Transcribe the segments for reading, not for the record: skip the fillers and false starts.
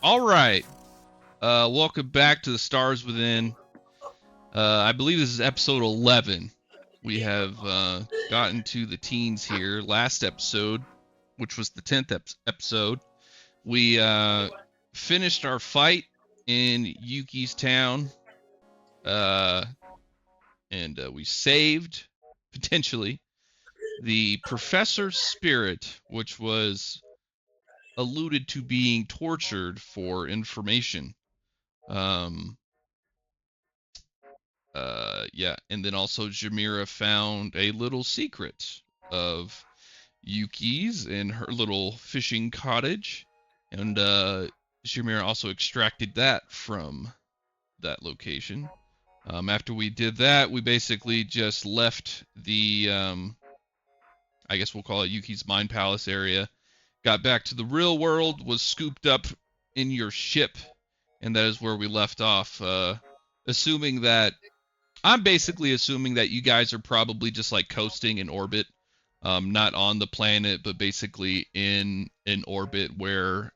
All right. Welcome back to the Stars Within. I believe this is episode 11. We have gotten to the teens here. Last episode, which was the 10th episode, we finished our fight in Yuki's town. And we saved, potentially, the professor's spirit, which was alluded to being tortured for information. Yeah, and then also Jamira found a little secret of Yuki's in her little fishing cottage, and Jamira also extracted that from that location. After we did that, we basically just left the, I guess we'll call it Yuki's Mind Palace area, got back to the real world, was scooped up in your ship, and that is where we left off. Assuming that I'm basically assuming that you guys are probably just like coasting in orbit, not on the planet, but basically in an orbit where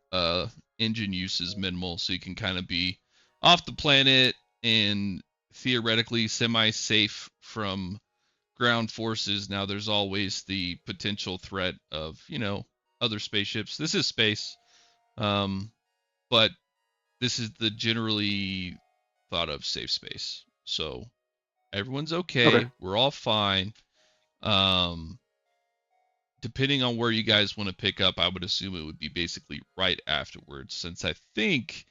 engine use is minimal, so you can kind of be off the planet and theoretically semi-safe from ground forces. Now, there's always the potential threat of, other spaceships. This is space, but this is the generally thought of safe space. So everyone's Okay. okay. We're all fine. Um, Depending on where you guys want to pick up, I would assume it would be basically right afterwards, since I think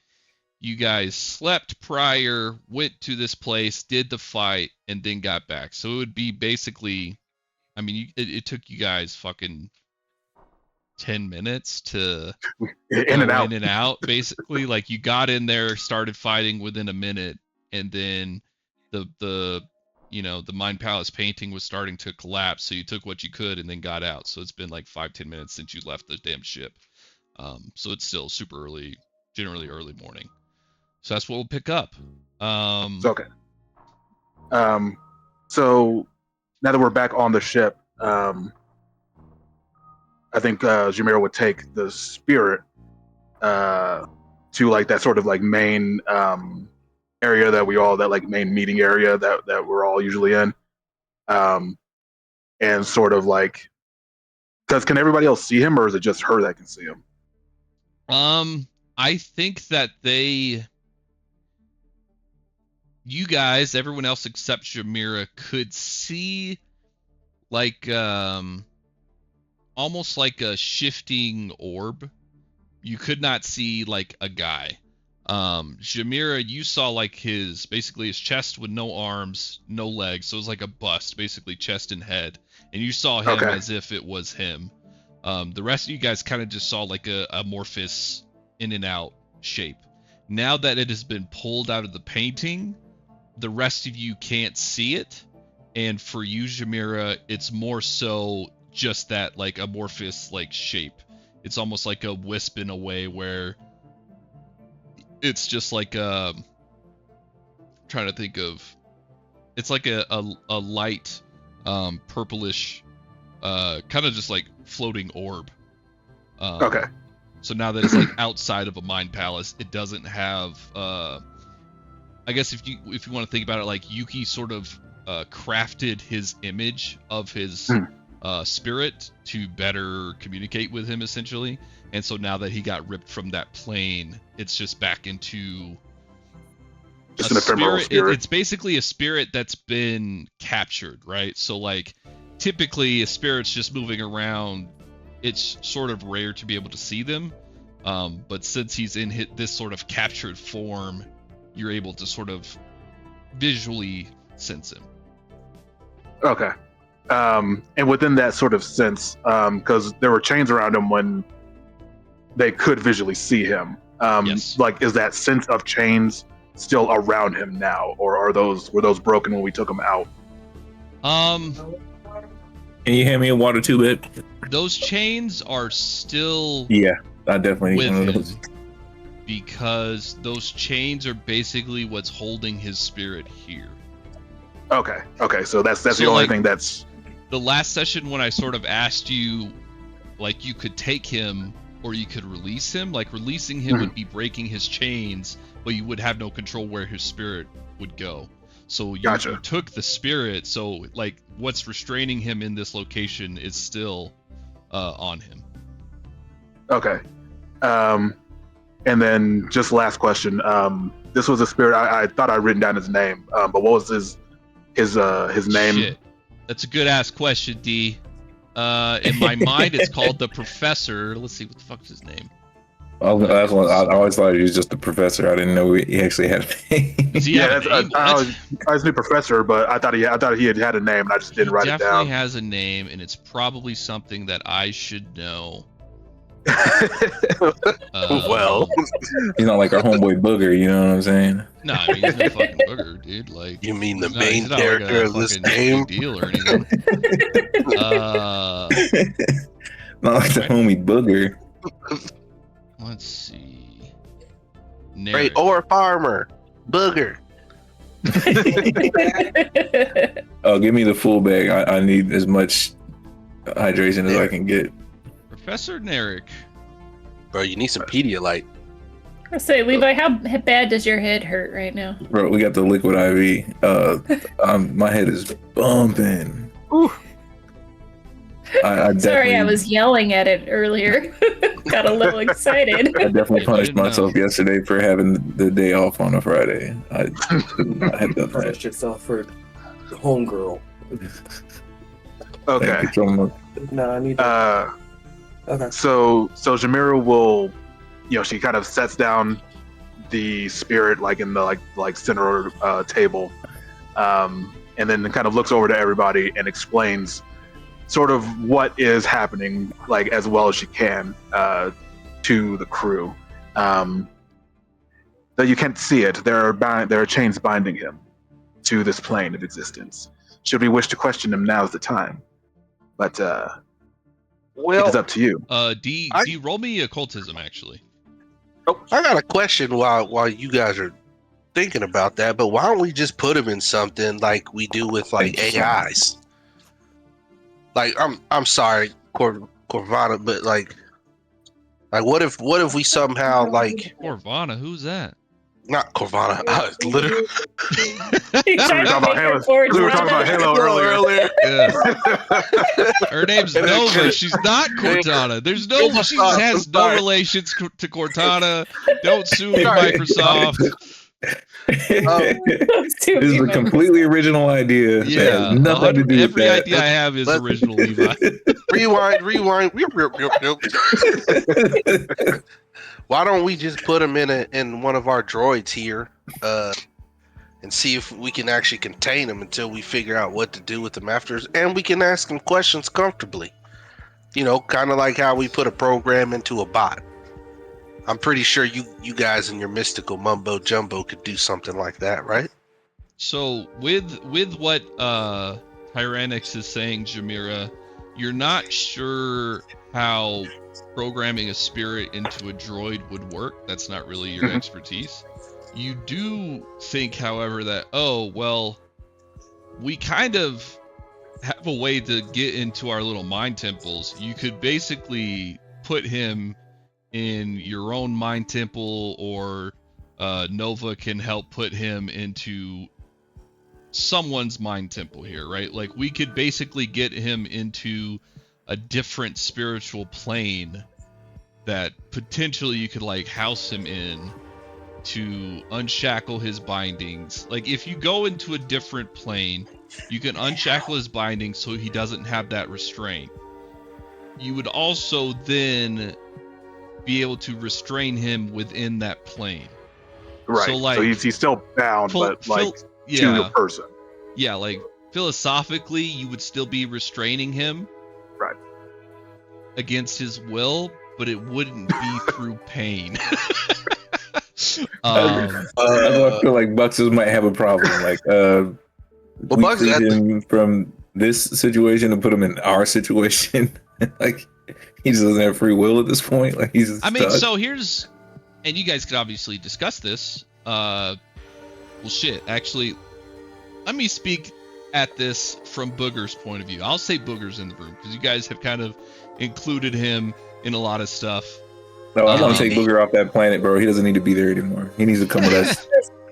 you guys slept prior, went to this place, did the fight, and then got back. So it would be basically, I mean, it took you guys fucking 10 minutes to In and go out. in and out, basically. Like you got in there, started fighting within a minute, and then the the Mind Palace painting was starting to collapse, so you took what you could and then got out. So it's been like 5-10 minutes since you left the damn ship. So it's still super early, generally early morning. So that's what we'll pick up. It's okay. Um, so now that we're back on the ship, I think Jamira would take the spirit to like that sort of like main area that like main meeting area that we're all usually in, um, and sort of like because can everybody else see him or is it just her that can see him? I think that you guys, everyone else except Jamira, could see like almost like a shifting orb. You could not see like a guy. Jamira, you saw like basically his chest with no arms, no legs, so it was like a bust, basically chest and head, and you saw him Okay. as if it was him. The rest of you guys kind of just saw like a amorphous in and out shape. Now that it has been pulled out of the painting, the rest of you can't see it, and for you, Jamira, it's more so just that like amorphous like shape. It's almost like a wisp in a way where it's just like trying to think of, it's like a light purplish kind of just like floating orb. Okay. So now that it's like outside of a mind palace, it doesn't have I guess if you want to think about it, like Yuki sort of crafted his image of his Hmm. spirit to better communicate with him, essentially. And so now that he got ripped from that plane, it's just back into a Just an ephemeral spirit. spirit. It's basically a spirit that's been captured, right? So like typically a spirit's just moving around. It's sort of rare to be able to see them. But since he's in this sort of captured form, you're able to sort of visually sense him. Okay. And within that sort of sense, because there were chains around him when they could visually see him. Yes. Like, is that sense of chains still around him now, or were those broken when we took him out? Um, Can you hand me a water tube, Ed? those chains are still Yeah, I definitely with need one of him those. because those chains are basically what's holding his spirit here. Okay. Okay. So that's So, the only like, thing that's the last session when I sort of asked you, like, you could take him, or you could release him. Like releasing him would be breaking his chains, but you would have no control where his spirit would go. So you took the spirit, so like what's restraining him in this location is still on him. Okay. And then just last question. This was a spirit. I thought I'd written down his name, but what was his name? Shit. That's a good ass question, D. In my mind, it's called the Professor. Let's see, what the fuck's his name? I always thought he was just the professor. I didn't know he actually had a name. Does he have a name? I was new professor, but I thought he had a name, and I just didn't write it down. Definitely has a name, and it's probably something that I should know. Well, he's not like our homeboy Booger, you know what I'm saying? No, I mean he's no fucking booger, dude. Like, you mean the he's main not like character a of this fucking game? big deal or anything. Not like the homie Booger. Let's see. Great or farmer, Booger. Oh, give me the full bag. I need as much hydration as I can get. Professor Narek. Bro, you need some Pedialyte. I say, Levi, how bad does your head hurt right now? Bro, we got the liquid IV. My head is bumping. Ooh. I Sorry, I was yelling at it earlier. Got a little excited. I definitely punished myself yesterday for having the day off on a Friday. I had done Punish yourself for homegirl. Okay. No, I need to... Okay. So Jamira will, she kind of sets down the spirit like in the like center table, and then kind of looks over to everybody and explains sort of what is happening, like as well as she can, to the crew. That you can't see it. There are chains binding him to this plane of existence. Should we wish to question him, now is the time. But well, it's up to you. D, roll me occultism, actually. Oh, I got a question while you guys are thinking about that. But why don't we just put him in something like we do with like AIs? Like I'm sorry, Corvana, but like what if we somehow like Corvana? Who's that? Not Corvana. Literally. We were talking about Halo earlier. Yeah. Her name's Nova. She's not Cortana. There's no. She has no relations to Cortana. Don't sue Microsoft. This is a completely original idea. Yeah, nothing to do with every that. idea I have is original, Levi. Rewind. Why don't we just put him in one of our droids here, and see if we can actually contain him until we figure out what to do with him after, and we can ask him questions comfortably. Kind of like how we put a program into a bot. I'm pretty sure you guys in your mystical mumbo jumbo could do something like that, right? So with what Tyrannix is saying, Jamira, you're not sure how programming a spirit into a droid would work. That's not really your expertise. You do think, however, that we kind of have a way to get into our little mind temples. You could basically put him in your own mind temple, or Nova can help put him into someone's mind temple here, right? Like we could basically get him into a different spiritual plane that potentially you could like house him in to unshackle his bindings. Like if you go into a different plane, you can unshackle his bindings so he doesn't have that restraint. You would also then be able to restrain him within that plane. Right. So he's still bound, but to the person. Yeah, like philosophically, you would still be restraining him. Right. Against his will, but it wouldn't be through pain. I feel like Buxes might have a problem. Like, we freed him from this situation and put him in our situation. Like, he just doesn't have free will at this point. Like, he's stuck. So here's, and you guys could obviously discuss this. Actually, let me speak at this from Booger's point of view. I'll say Booger's in the room because you guys have kind of included him in a lot of stuff. No, I want to take Booger off that planet, bro. He doesn't need to be there anymore. He needs to come with us.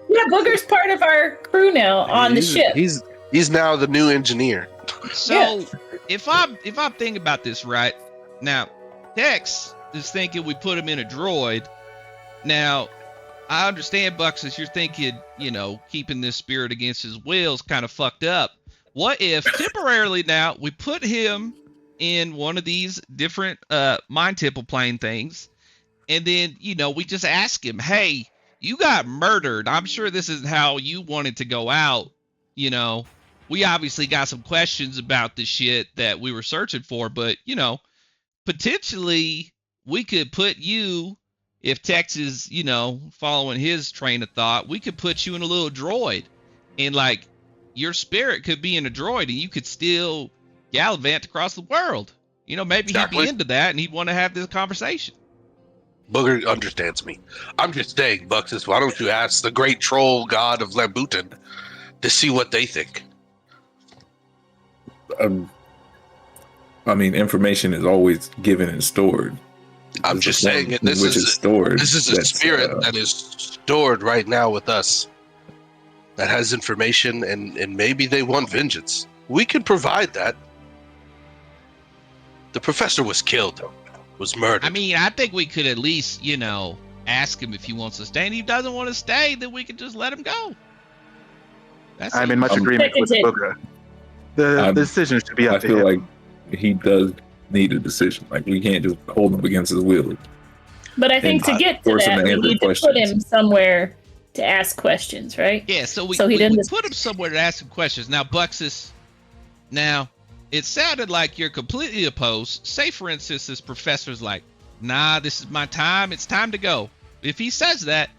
Yeah, Booger's part of our crew now on the ship. He's now the new engineer. So if I'm thinking about this right now, Tex is thinking we put him in a droid. Now, I understand, Bucks, as you're thinking, keeping this spirit against his will is kind of fucked up. What if temporarily now we put him in one of these different mind temple plane things, and then we just ask him, hey, you got murdered. I'm sure this isn't how you wanted to go out. We obviously got some questions about the shit that we were searching for, but potentially we could put you, if Tex is following his train of thought, we could put you in a little droid, and like your spirit could be in a droid, and you could still gallivant across the world. Maybe he'd be into that, and he'd want to have this conversation. Booger understands me. I'm just saying, Buxus, why don't you ask the great troll god of Lambutan to see what they think? I mean, information is always given and stored. I'm just saying it. This is stored. This is a spirit that is stored right now with us. That has information, and maybe they want vengeance. We can provide that. The professor was killed, though. Was murdered. I mean, I think we could at least, ask him if he wants to stay. And if he doesn't want to stay, then we can just let him go. I'm in much agreement with Booger. The decision should be up to him. I feel like he does need a decision. Like, we can't just hold him against his will. But I think to get to that, we need to put him somewhere to ask questions, right? Yeah, so we put him somewhere to ask him questions. Now, Buxus, it sounded like you're completely opposed. Say, for instance, this professor's like, nah, this is my time. It's time to go. If he says that,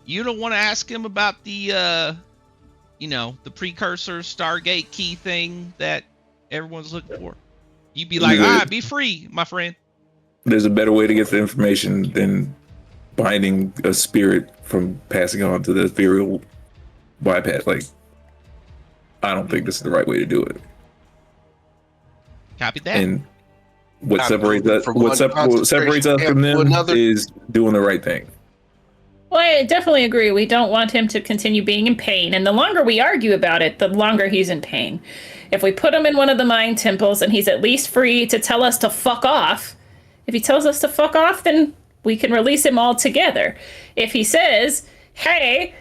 you don't want to ask him about the, the precursor Stargate key thing that everyone's looking for. You'd be like, all right, be free, my friend. There's a better way to get the information than binding a spirit from passing on to the ethereal bypass. Like, I don't think this is the right way to do it. Copy that. And what separates us from them is doing the right thing. Well, I definitely agree. We don't want him to continue being in pain. And the longer we argue about it, the longer he's in pain. If we put him in one of the mind temples and he's at least free to tell us to fuck off, if he tells us to fuck off, then we can release him altogether. If he says, hey,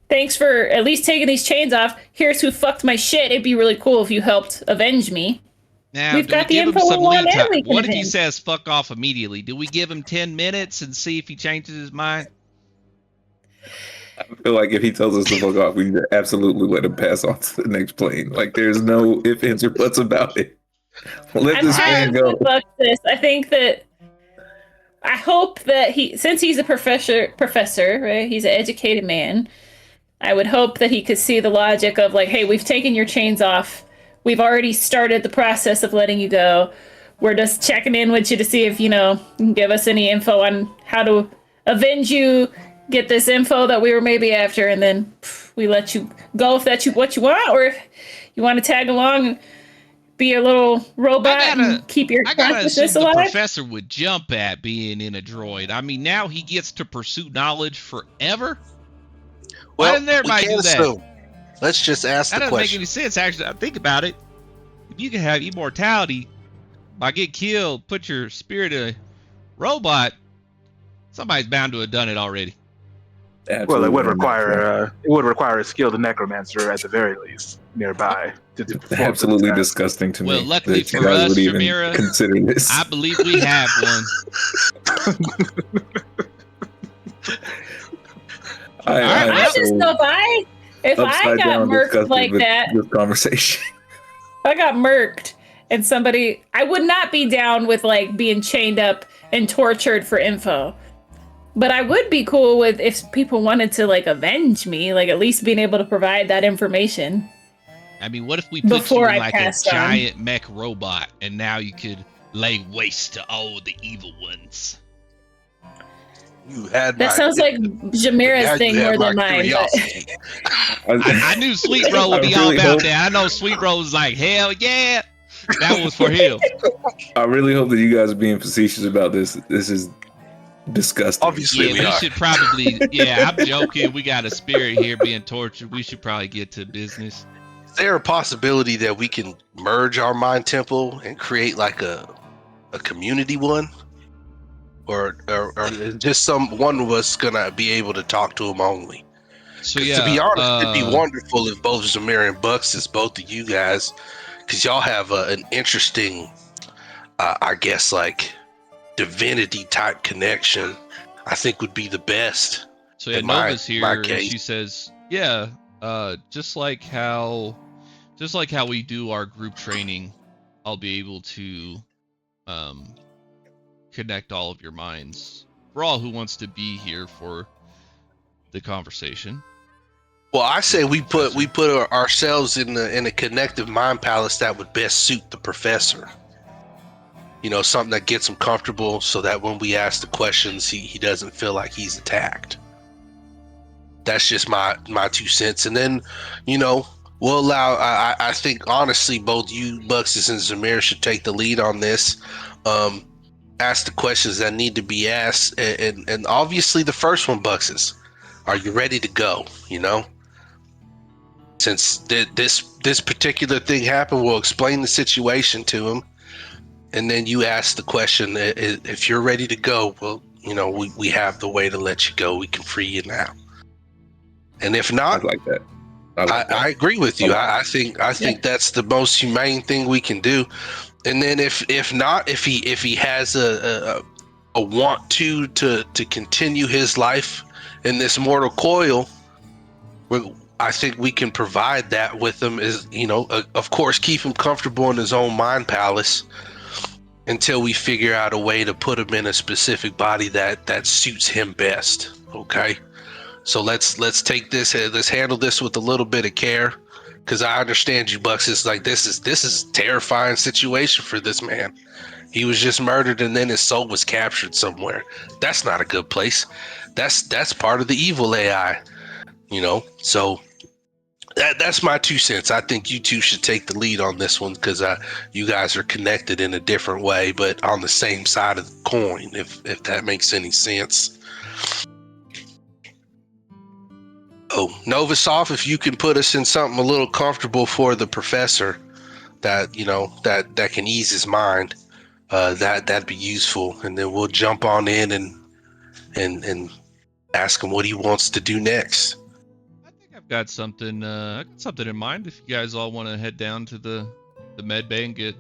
thanks for at least taking these chains off. Here's who fucked my shit. It'd be really cool if you helped avenge me. Now, we've got the info we want, and we can What if he says fuck off immediately? Do we give him 10 minutes and see if he changes his mind? I feel like if he tells us to fuck off, we absolutely let him pass on to the next plane. Like, there's no ifs, ands, or buts about it. Let this man go. I think that I hope that since he's a professor, right? He's an educated man. I would hope that he could see the logic of like, hey, we've taken your chains off. We've already started the process of letting you go. We're just checking in with you to see if, you can give us any info on how to avenge you, get this info that we were maybe after, and then we let you go if that's what you want, or if you want to tag along and be a little robot and keep your consciousness alive. The professor would jump at being in a droid. I mean, now he gets to pursue knowledge forever. Well, why didn't everybody do that? Assume. Let's just ask the question. That doesn't make any sense, actually. Think about it. If you can have immortality by get killed, put your spirit in a robot, somebody's bound to have done it already. Absolutely. Well, it would require a skilled necromancer at the very least nearby. Absolutely disgusting to me. Well, luckily for us, Shamira, consider this. I believe we have one. I just know if I got murked like that, this conversation. If I got murked and somebody, I would not be down with like being chained up and tortured for info. But I would be cool with if people wanted to like avenge me, like at least being able to provide that information. I mean, what if we put you in like a giant mech robot and now you could lay waste to all the evil ones? That sounds like Jamira's thing more than mine. I knew Sweet Roll would be all about that. I know Sweet Roll was like, hell yeah. That was for him. I really hope that you guys are being facetious about this. This is disgusting. Obviously, we should probably. Yeah, I'm joking. We got a spirit here being tortured. We should probably get to business. Is there a possibility that we can merge our mind temple and create like a community one? Or is just one of us gonna be able to talk to him only? So to be honest, it'd be wonderful if both Zamir and Bucks is both of you guys, because y'all have an interesting, I guess, like divinity type connection. I think would be the best. So yeah, Nova's here. And she says, "Yeah, just like how we do our group training, I'll be able to connect all of your minds for all who wants to be here for the conversation." Well, I say we put ourselves in a connective mind palace that would best suit the professor. You know, something that gets him comfortable, so that when we ask the questions, he doesn't feel like he's attacked. That's just my 2 cents. And then, you know, we'll allow. I think honestly, both you, Buxus, and Zamir should take the lead on this. Ask the questions that need to be asked, and obviously the first one, Buxus, are you ready to go? You know, since this particular thing happened, we'll explain the situation to him, and then you ask the question, if you're ready to go, well, you know, we have the way to let you go. We can free you now. And if not, I like that. I agree with you. I think that's the most humane thing we can do. And then if not, if he has a want to continue his life in this mortal coil, I think we can provide that with him. Is, you know, of course, keep him comfortable in his own mind palace until we figure out a way to put him in a specific body that suits him best. Okay, so let's take this. Let's handle this with a little bit of care. Because I understand you, Bucks. It's like this is a terrifying situation for this man. He was just murdered, and then his soul was captured somewhere. That's not a good place. That's part of the evil AI, you know. So that's my 2 cents. I think you two should take the lead on this one, because you guys are connected in a different way, but on the same side of the coin. If that makes any sense. Oh, Novosoft, if you can put us in something a little comfortable for the professor, that, you know, that can ease his mind, that'd be useful, and then we'll jump on in and ask him what he wants to do next. I think I've got something in mind. If you guys all want to head down to the med bay and get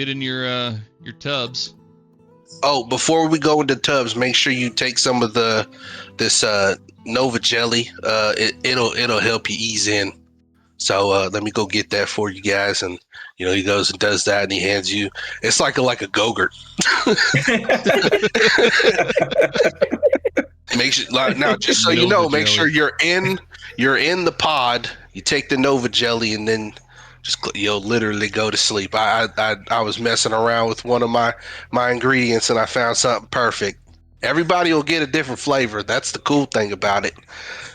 in your tubs. Oh, before we go into tubs, make sure you take some of this Nova jelly. It'll help you ease in. So let me go get that for you guys. And you know, he goes and does that, and he hands you. It's like a Go-Gurt. Make sure, now, just so you know, make sure you're in the pod. You take the Nova jelly, and then you'll literally go to sleep. I was messing around with one of my ingredients, and I found something perfect. Everybody will get a different flavor. That's the cool thing about it.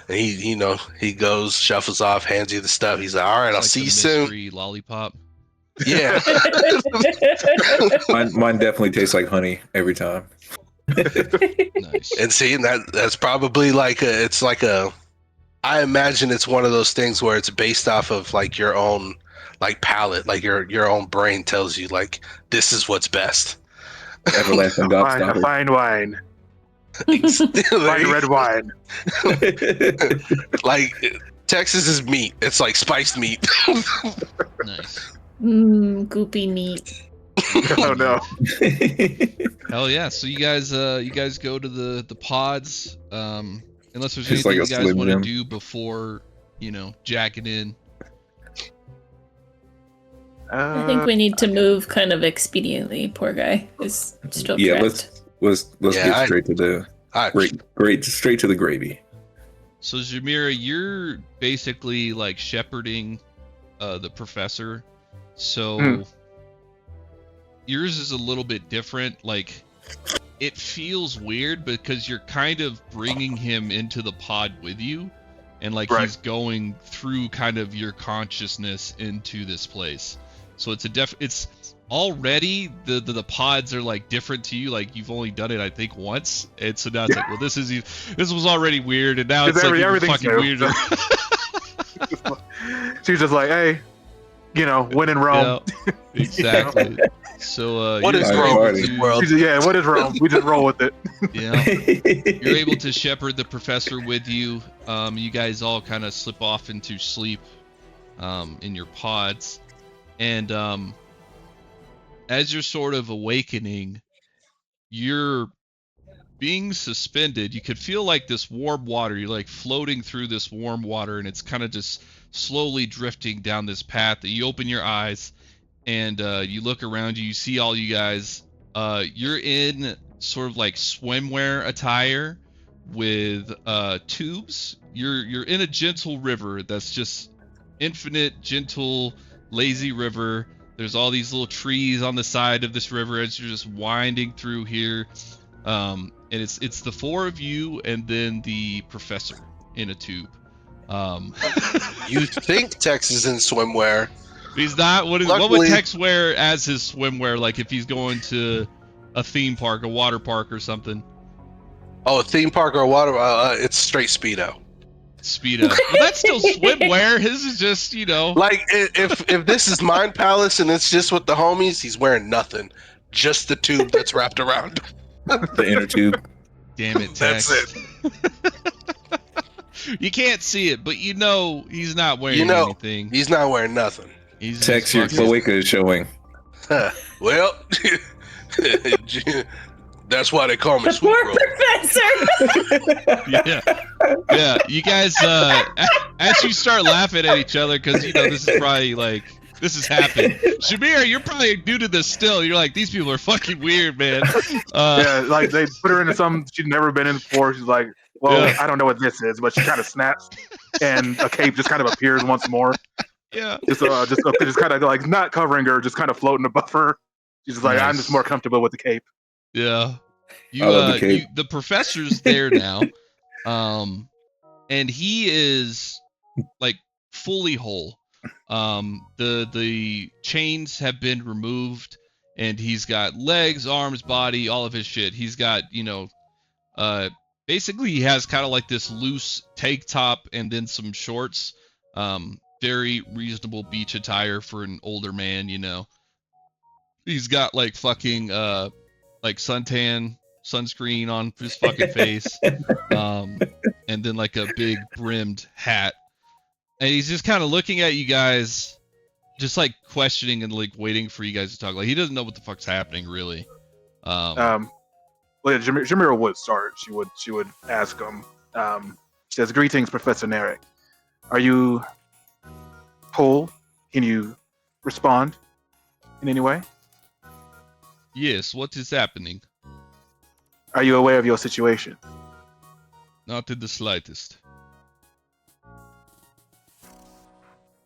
And he goes, shuffles off, hands you the stuff. He's like, all right, I'll see you soon. Lollipop. Yeah. mine definitely tastes like honey every time. Nice. And see, that's probably I imagine it's one of those things where it's based off of like your own like palate, like your own brain tells you like this is what's best. Everlasting a fine wine. Fine red wine. Like Texas is meat. It's like spiced meat. Nice. Goopy meat. Oh no. Hell yeah. So you guys go to the pods. Unless there's It's anything like you a guys Slim want to Jim. do before, jacking in. I think we need to move kind of expediently. Poor guy is still Yeah, trapped. let's get straight to the straight to the gravy. So Jamira, you're basically like shepherding the professor. So yours is a little bit different. Like it feels weird because you're kind of bringing him into the pod with you, and like Right. he's going through kind of your consciousness into this place. So it's already the pods are like different to you. Like you've only done it, I think, once, and so now it's like, well, this was already weird, and now it's like even fucking weirder. She's just like, hey, when in Rome. Yeah, exactly. So what is wrong with this world? Yeah, what is wrong? We just roll with it. Yeah, you're able to shepherd the professor with you. You guys all kind of slip off into sleep in your pods, and as you're sort of awakening, you're being suspended. You could feel like this warm water. You're like floating through this warm water, and it's kind of just slowly drifting down this path. You open your eyes, and you look around you. You see all you guys. You're in sort of like swimwear attire with tubes. You're in a gentle river that's just infinite, gentle, lazy river. There's all these little trees on the side of this river as you're just winding through here. And it's the four of you and then the professor in a tube. You think Tex is in swimwear. He's not. What would Tex wear as his swimwear? Like if he's going to a theme park, a water park or something? Oh, a theme park or a water it's straight Speedo. Speedo. Well, that's still swimwear. His is just, Like if this is Mind Palace and it's just with the homies, he's wearing nothing. Just the tube that's wrapped around. The inner tube. Damn it, Tex. That's it. You can't see it, but he's not wearing anything. He's not wearing nothing. He's Tex, your cloaca is showing. Well, that's why they call me The Sweet poor Roll. professor. Yeah. You guys, as you start laughing at each other, because this is probably like this has happened. Shamir, you're probably new to this still. You're like, these people are fucking weird, man. Yeah, like they put her into something she'd never been in before. She's like, well, Yeah. I don't know what this is, but she kind of snaps, and a cape just kind of appears once more. Yeah. Just kind of like not covering her, just kind of floating above her. She's just like, Nice. I'm just more comfortable with the cape. Yeah. I love the cape. The professor's there now. And he is like fully whole. The chains have been removed, and he's got legs, arms, body, all of his shit. He's got, basically he has kind of like this loose tank top and then some shorts. Very reasonable beach attire for an older man, He's got like fucking like sunscreen on his fucking face. And then like a big brimmed hat. And he's just kind of looking at you guys, just like questioning and like waiting for you guys to talk. Like he doesn't know what the fuck's happening, really. Well, Jamira would start. She would ask him. She says, "Greetings, Professor Narek. Are you whole? Can you respond in any way? Yes, what is happening? Are you aware of your situation?" Not in the slightest.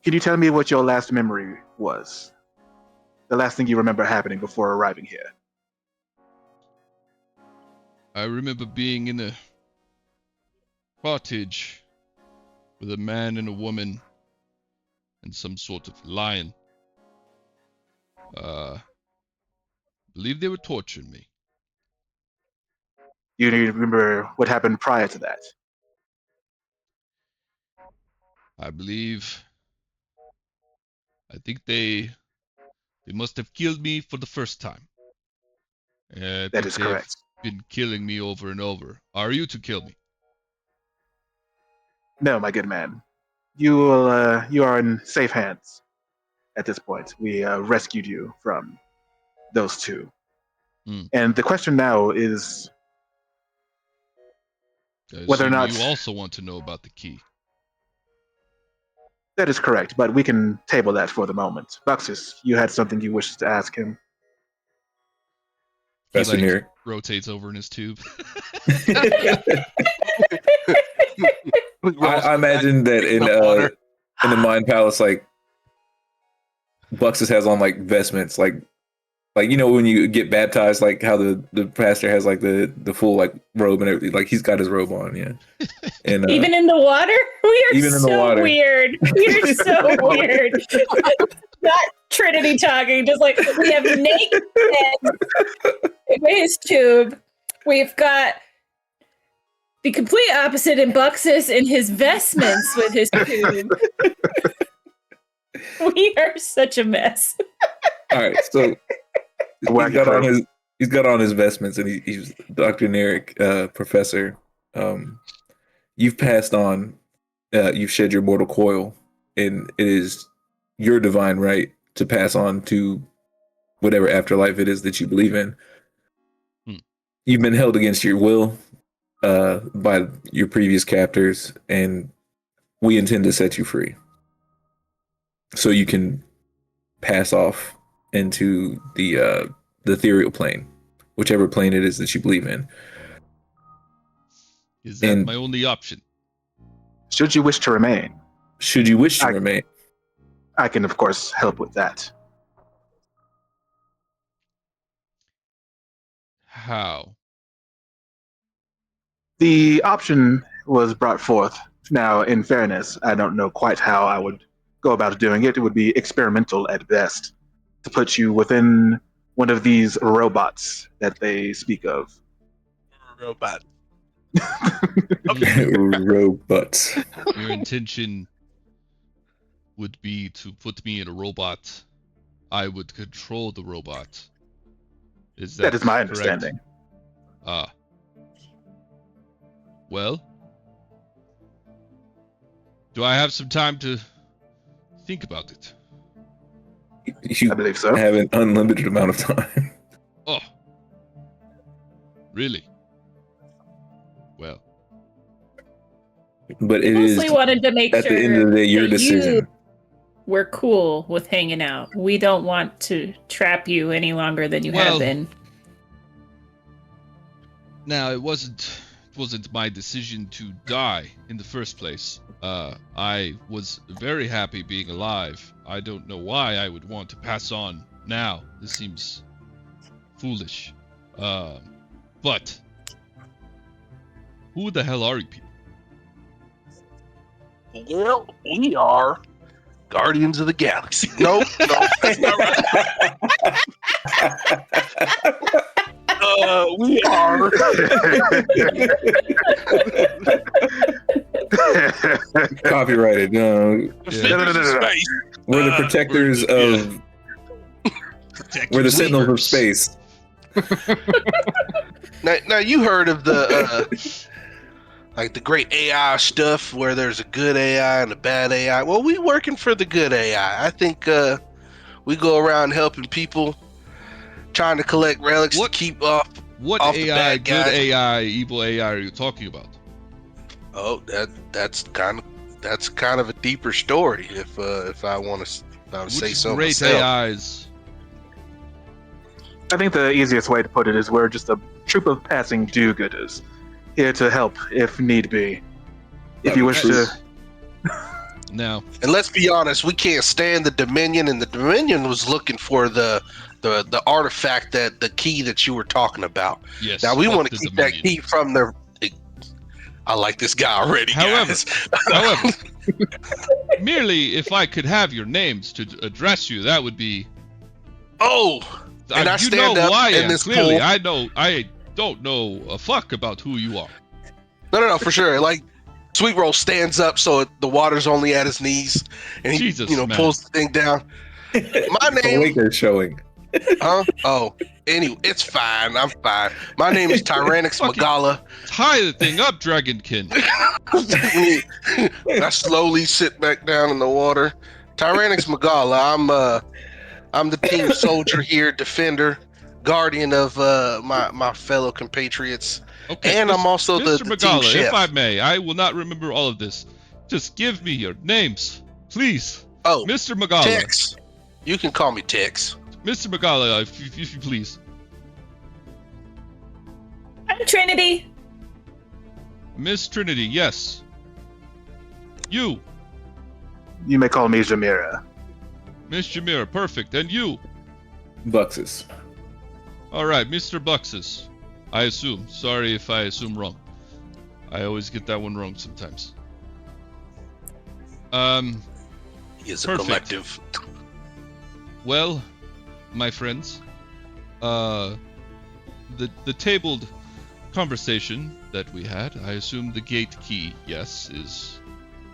Can you tell me what your last memory was? The last thing you remember happening before arriving here? I remember being in a cottage with a man and a woman and some sort of lion. Believe they were torturing me. You remember what happened prior to that? I think they must have killed me for the first time. That is correct. Been killing me over and over. Are you to kill me? No, my good man. You are in safe hands at this point. We rescued you from those two. And the question now is whether or not you also want to know about the key. That is correct, but we can table that for the moment. Buxus, you had something you wished to ask him. He like rotates over in his tube. I imagine that in the Mind Palace, like Buxus has on like vestments, like when you get baptized, like how the pastor has like the full like robe and everything. Like he's got his robe on, yeah. And even in the water, we are even in so the water. weird. We are so weird. Trinity talking, just like we have naked men in his tube. We've got the complete opposite in Buxus in his vestments with his tube. We are such a mess. All right, so he's got on his vestments, and he's Dr. Narek, professor. You've passed on. You've shed your mortal coil, and it is your divine right to pass on to whatever afterlife it is that you believe in. You've been held against your will by your previous captors, and we intend to set you free so you can pass off into the ethereal plane, whichever plane it is that you believe in. Is that my only option? Should you wish to remain? Should you wish to remain? I can, of course, help with that. How? The option was brought forth. Now, in fairness, I don't know quite how I would go about doing it. It would be experimental at best to put you within one of these robots that they speak of. Robot. Robots. Your intention would be to put me in a robot. I would control the robot. That is my understanding. Well, do I have some time to think about it? You I believe so. Have an unlimited amount of time. Oh, really? Well, but it mostly is wanted to make at sure the end of the day your that decision. We're cool with hanging out. We don't want to trap you any longer than you have been. Now, it wasn't my decision to die in the first place. I was very happy being alive. I don't know why I would want to pass on now. This seems foolish. But who the hell are you people? Well, we are Guardians of the Galaxy. Nope, that's not right. We are. Copyrighted. No. Space. We're the protectors of. We're the sentinels of space. Now you heard of the like the great AI stuff where there's a good AI and a bad AI. Well, we working for the good AI. I think we go around helping people, trying to collect relics to keep off. What off AI, the bad good guys. AI, evil AI are you talking about? Oh, that's kind of a deeper story. If I want to say so Great myself. AIs. I think the easiest way to put it is we're just a troop of passing do-gooders, here to help if need be. If you wish to... Now, and let's be honest, we can't stand the Dominion, and the Dominion was looking for the artifact, that the key that you were talking about. yes. Now we fuck want the to keep Dominion. that key from the. I like this guy already, guys. However, merely if I could have your names to address you, that would be. Oh, and I you stand know up who I in am. this Clearly, pool. I don't know a fuck about who you are. No, for sure. Like Sweet Roll stands up so the water's only at his knees, and he Jesus, man. pulls the thing down. My name. Lakers showing. Huh? Oh, anyway, it's fine. I'm fine. My name is Tyrannix Fucking- Magala. Tie the thing up, Dragonkin. I slowly sit back down in the water. Tyrannix Magala. I'm the team soldier here, defender, guardian of my fellow compatriots, Okay, and I'm also the Mr. team Magala, chef. if I may, I will not remember all of this. Just give me your names, please. Oh, Mr. Magala. Tex. You can call me Tex. Mr. Magala, if you please. I'm Trinity. Miss Trinity, yes. You, You may call me Jamira. Miss Jamira, perfect. And you? Buxus. All right, Mr. Buxus. I assume. Sorry if I assume wrong. I always get that one wrong sometimes. He is a Perfect. collective. Well, my friends, the tabled conversation that we had, I assume the gate key, yes, is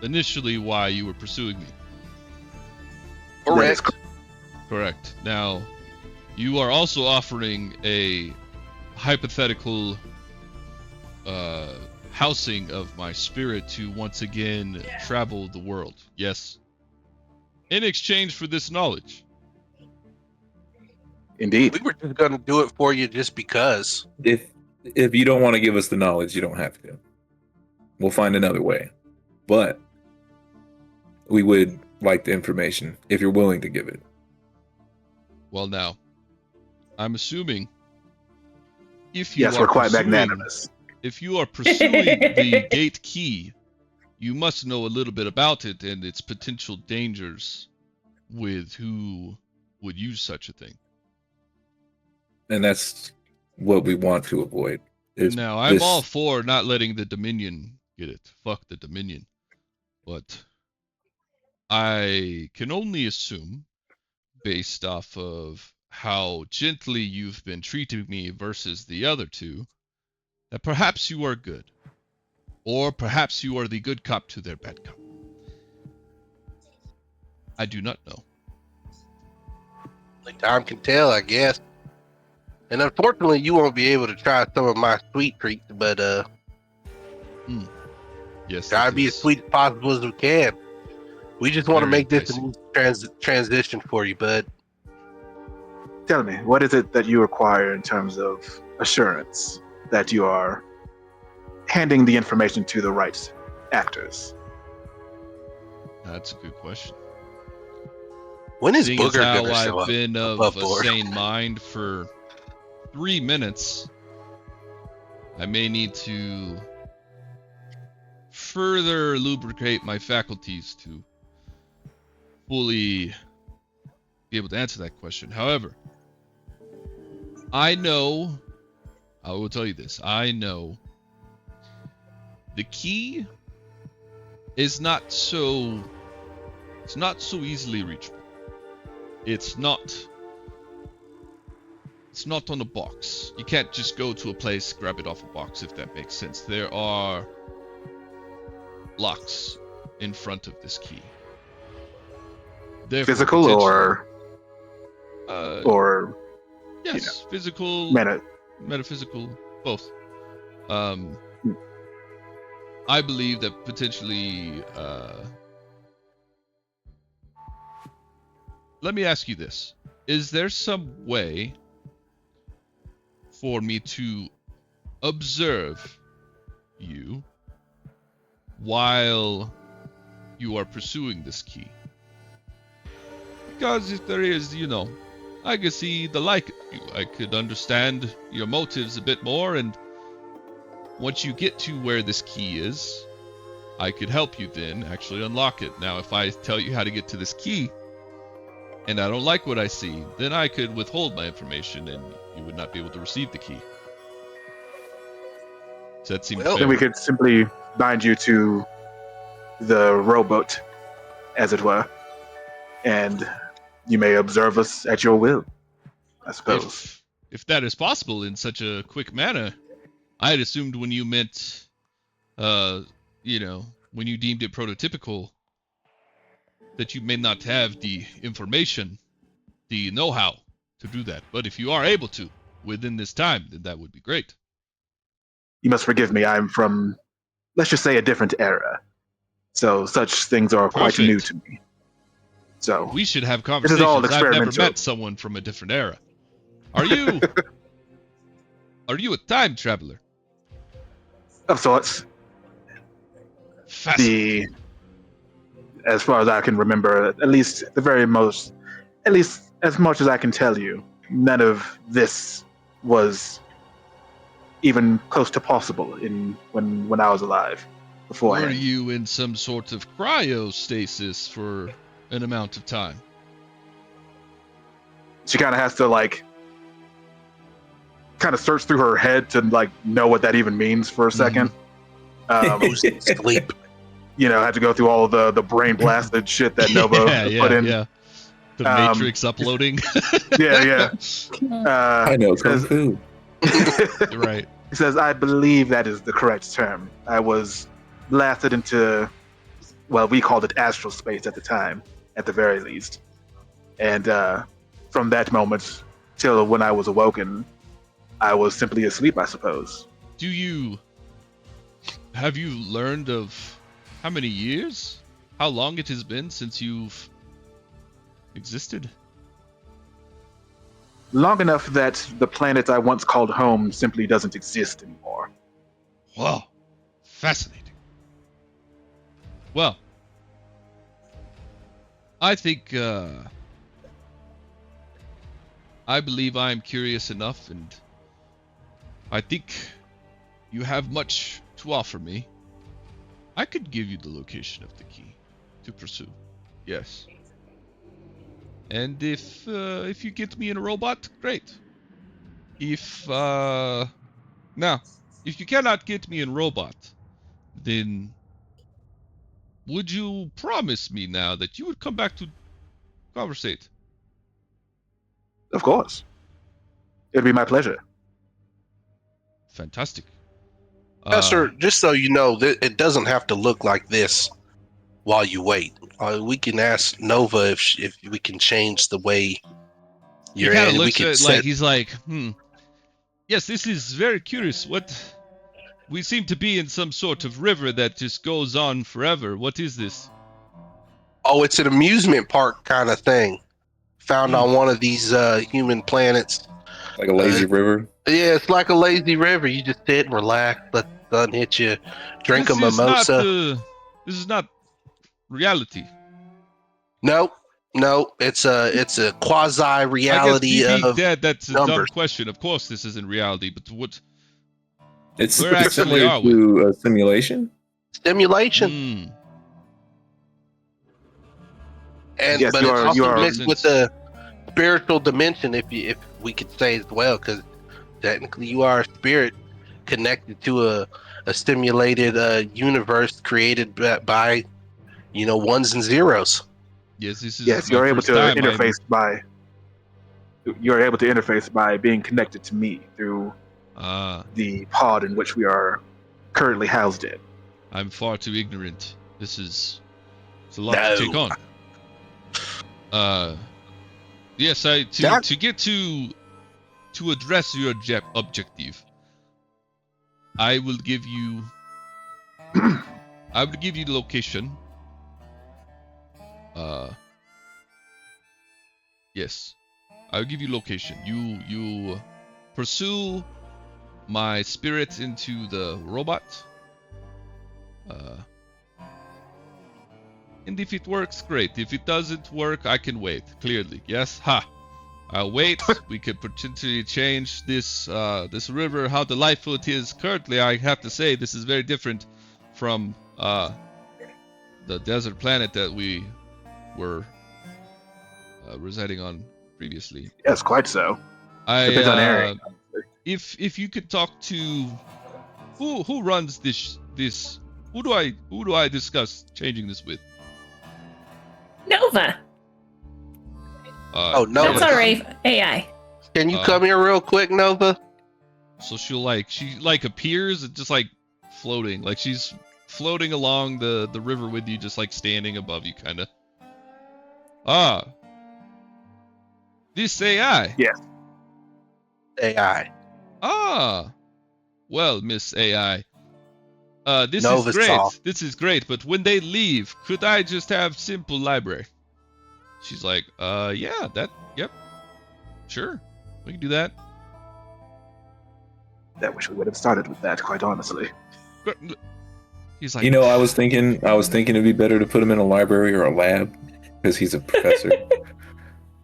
initially why you were pursuing me. Correct. Correct. Now, you are also offering a hypothetical housing of my spirit to once again travel the world. Yes. In exchange for this knowledge. Indeed. We were just going to do it for you just because. If you don't want to give us the knowledge, you don't have to. We'll find another way. But we would like the information if you're willing to give it. Well, now, I'm assuming if you Yes, are we're quite pursuing- magnanimous. If you are pursuing the gate key, you must know a little bit about it and its potential dangers with who would use such a thing. And that's what we want to avoid. is Now, I'm this- all for not letting the Dominion get it. Fuck the Dominion. But I can only assume, based off of how gently you've been treating me versus the other two, that perhaps you are good. Or perhaps you are the good cop to their bad cop. I do not know. Like time can tell, I guess. And unfortunately, you won't be able to try some of my sweet treats, but Yes. try to that be as is- sweet as possible as we can. We just want to Very make this an easy transition for you, bud. Tell me, what is it that you require in terms of assurance that you are handing the information to the right actors? That's a good question. When is Seeing as Booger how gonna show I've up? been of above a board? sane mind for 3 minutes, I may need to further lubricate my faculties to fully be able to answer that question. However, I will tell you this, I know the key is not so easily reachable. It's not on a box. You can't just go to a place, grab it off a box, if that makes sense. There are locks in front of this key. Therefore, Physical potentially- or yes, physical, metaphysical, both. I believe that potentially. Let me ask you this: is there some way for me to observe you while you are pursuing this key? Because if there is, I could see the like of you. I could understand your motives a bit more, and once you get to where this key is, I could help you then actually unlock it. Now, if I tell you how to get to this key, and I don't like what I see, then I could withhold my information, and you would not be able to receive the key. Does that seem Well, fair? then we could simply bind you to the rowboat, as it were, and you may observe us at your will, I suppose. If that is possible in such a quick manner, I had assumed when you meant, when you deemed it prototypical, that you may not have the information, the know-how to do that. But if you are able to within this time, then that would be great. You must forgive me, I'm from, let's just say, a different era. So such things are quite Perfect. new to me. So, We should have is conversations. all I've never experimental. met someone from a different era. Are you? Are you a time traveler? of sorts, Fascinating. as far as I can remember, at least as much as I can tell you, none of this was even close to possible when I was alive Were beforehand. you in some sort of cryostasis for an amount of time? She kind of has to kind of search through her head to know what that even means for a second. Sleep. Had to go through all of the brain blasted shit that Nova put in. Yeah. The Matrix uploading. Yeah. I know kung fu. Right. He says, I believe that is the correct term. I was blasted into, well, we called it astral space at the time, at the very least. And from that moment till when I was awoken, I was simply asleep, I suppose. Have you learned of how many years? How long it has been since you've existed? Long enough that the planet I once called home simply doesn't exist anymore. Wow. Fascinating. Well, I think, I believe I am curious enough, and I think you have much to offer me. I could give you the location of the key to pursue. Yes. And if you get me in a robot, great. If now, if you cannot get me in robot, then would you promise me now that you would come back to conversate? Of course. It'd be my pleasure. Fantastic. Professor, just so you know, it doesn't have to look like this while you wait. We can ask Nova if we can change the way you're he kind of in. looks at it like he's like, yes, this is very curious. What? We seem to be in some sort of river that just goes on forever. What is this? Oh, it's an amusement park kind of thing. Found on one of these human planets. Like a lazy river. Yeah, it's like a lazy river. You just sit and relax, let the sun hit you, drink a mimosa. This is not reality. No, it's a quasi reality of that's a numbers. dumb question. Of course, this isn't reality, but what? It's Where actually similar are we? to a simulation. Stimulation. And Yes, but you it's are- also you are- mixed with the spiritual dimension, if we could say as well, because technically you are a spirit connected to a stimulated universe created by ones and zeros. Yes, this is. Yes, my you're able first to time interface by. You're able to interface by being connected to me through the pod in which we are currently housed in. I'm far too ignorant. It's a lot to take on. Yes, to get to address your objective, I will give you the location. Yes, I'll give you location. You pursue my spirit into the robot. And if it works, great. If it doesn't work, I can wait. Clearly, yes. I'll wait. We could potentially change this river. How delightful it is currently. I have to say, this is very different from the desert planet that we were residing on previously. Yes, quite so. Depends on area. If you could talk to who runs this who do I discuss changing this with? Nova. Nova. That's our AI. Can you come here real quick, Nova? So she appears just like floating, like she's floating along the river with you, just like standing above you, kind of. This AI. Yes. AI. Well, Miss AI. This Nova's is great. off. This is great, but when they leave, could I just have simple library? She's like, yep. Sure. We can do that. I wish we would have started with that, quite honestly. He's like, I was thinking it'd be better to put him in a library or a lab because he's a professor.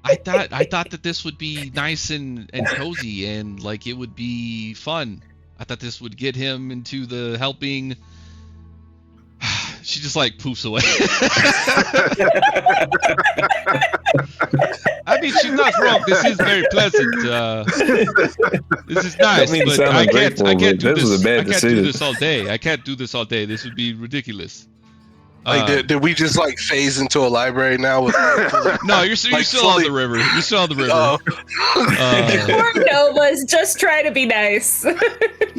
I thought that this would be nice and cozy and like it would be fun. I thought this would get him into the helping. She just like poofs away. I mean, she's not wrong. This is very pleasant. This is nice, but I can't do this. I can't do this all day. I can't do this all day. This would be ridiculous. Like, did we just like phase into a library now? With No, you're still on the river. You're still on the river. Poor Nova's just trying to be nice.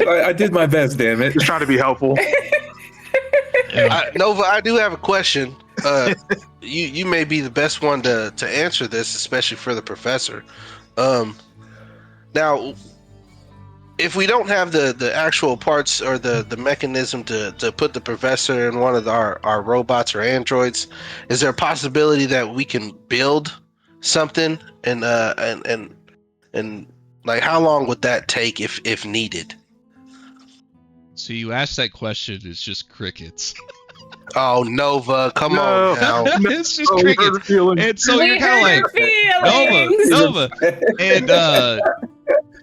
I did my best, damn it. Just trying to be helpful. Nova, I do have a question. You may be the best one to answer this, especially for the professor. Now, if we don't have the actual parts or the mechanism to put the professor in one of our robots or androids, is there a possibility that we can build something and like how long would that take if needed? So you asked that question, it's just crickets. Oh, Nova, come on now. It's just crickets. And so you're kind of like, Nova. And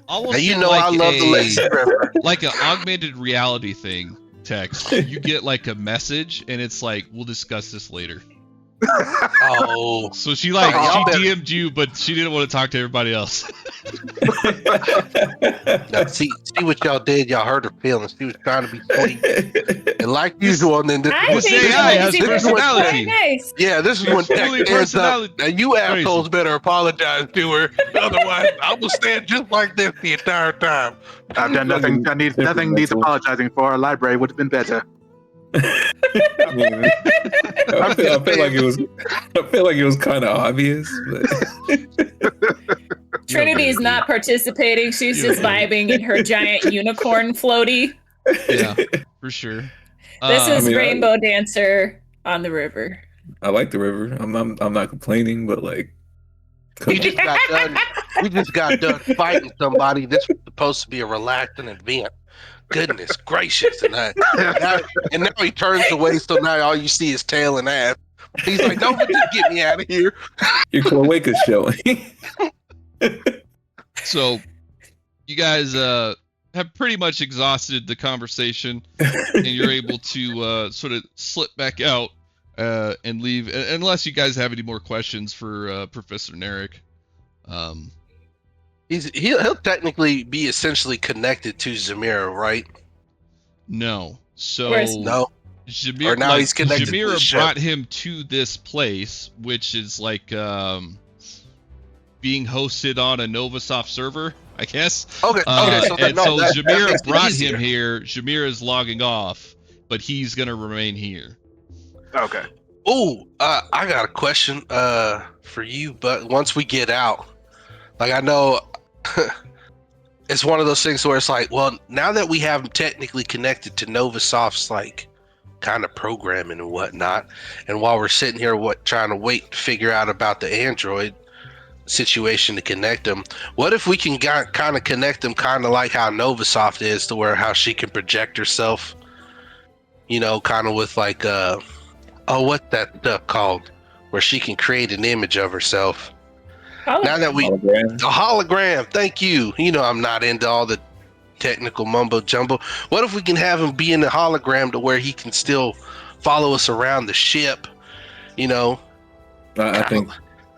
almost now you know like I love the lazy river. Like an augmented reality thing text. You get like a message and it's like, we'll discuss this later. Oh. So she DM'd you, but she didn't want to talk to everybody else. Now, see what y'all did. Y'all hurt her feelings. She was trying to be sweet, and like usual. And then this AI has personality. Nice. Yeah, this is when tech ends up. Now you assholes better apologize to her, otherwise I will stand just like this the entire time. I've done nothing. Nothing needs apologizing for. A library would have been better. I mean, I feel like it was kind of obvious. But. Trinity is not participating. She's just vibing in her giant unicorn floaty. Yeah, for sure. This is Rainbow Dancer on the river. I like the river. I'm not complaining, but like, we just got done fighting somebody. This was supposed to be a relaxing event. Goodness gracious, and now he turns away, so now all you see is tail and ass. He's like, "Don't just get me out of here." Your cloaca showing. So, you guys have pretty much exhausted the conversation, and you're able to sort of slip back out and leave, unless you guys have any more questions for Professor Narek. He'll technically be essentially connected to Zamira, right? No. So no. Zamira, or now he's connected Zamira to brought him to this place, which is like being hosted on a Novasoft server, I guess. Okay. So Zamira brought him here. Zamira is logging off, but he's gonna remain here. Okay. Oh, I got a question for you, but once we get out, like I know it's one of those things where it's like, well, now that we have him technically connected to Novasoft's like kind of programming and whatnot, and while we're sitting here trying to wait to figure out about the android situation to connect them, what if we can kind of connect them kind of like how Novasoft is, to where how she can project herself, you know, kind of with like what's that stuff called, where she can create an image of herself. Now that a hologram, thank you. You know, I'm not into all the technical mumbo jumbo. What if we can have him be in a hologram to where he can still follow us around the ship? You know, I think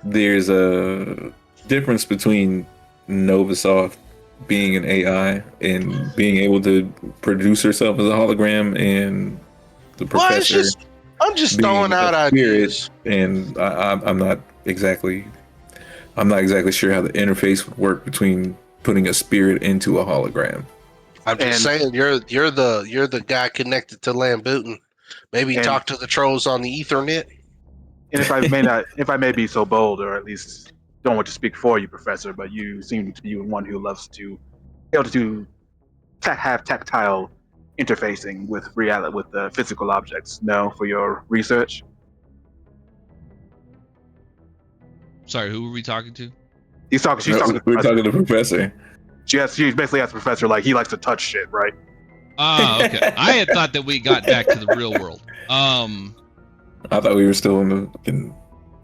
there's a difference between Novasoft being an AI and being able to produce herself as a hologram, and the professor. I'm just throwing out ideas. And I'm not exactly sure how the interface would work between putting a spirit into a hologram. I'm just saying, you're the guy connected to Lambutin. Maybe talk to the trolls on the Ethernet. And if I may be so bold, or at least don't want to speak for you, Professor, but you seem to be one who loves to be able to have tactile interfacing with reality, with physical objects. No, for your research. Sorry, who were we talking to? She's talking to the professor. She basically asked the professor, like, he likes to touch shit, right? Okay. I had thought that we got back to the real world. I thought we were still in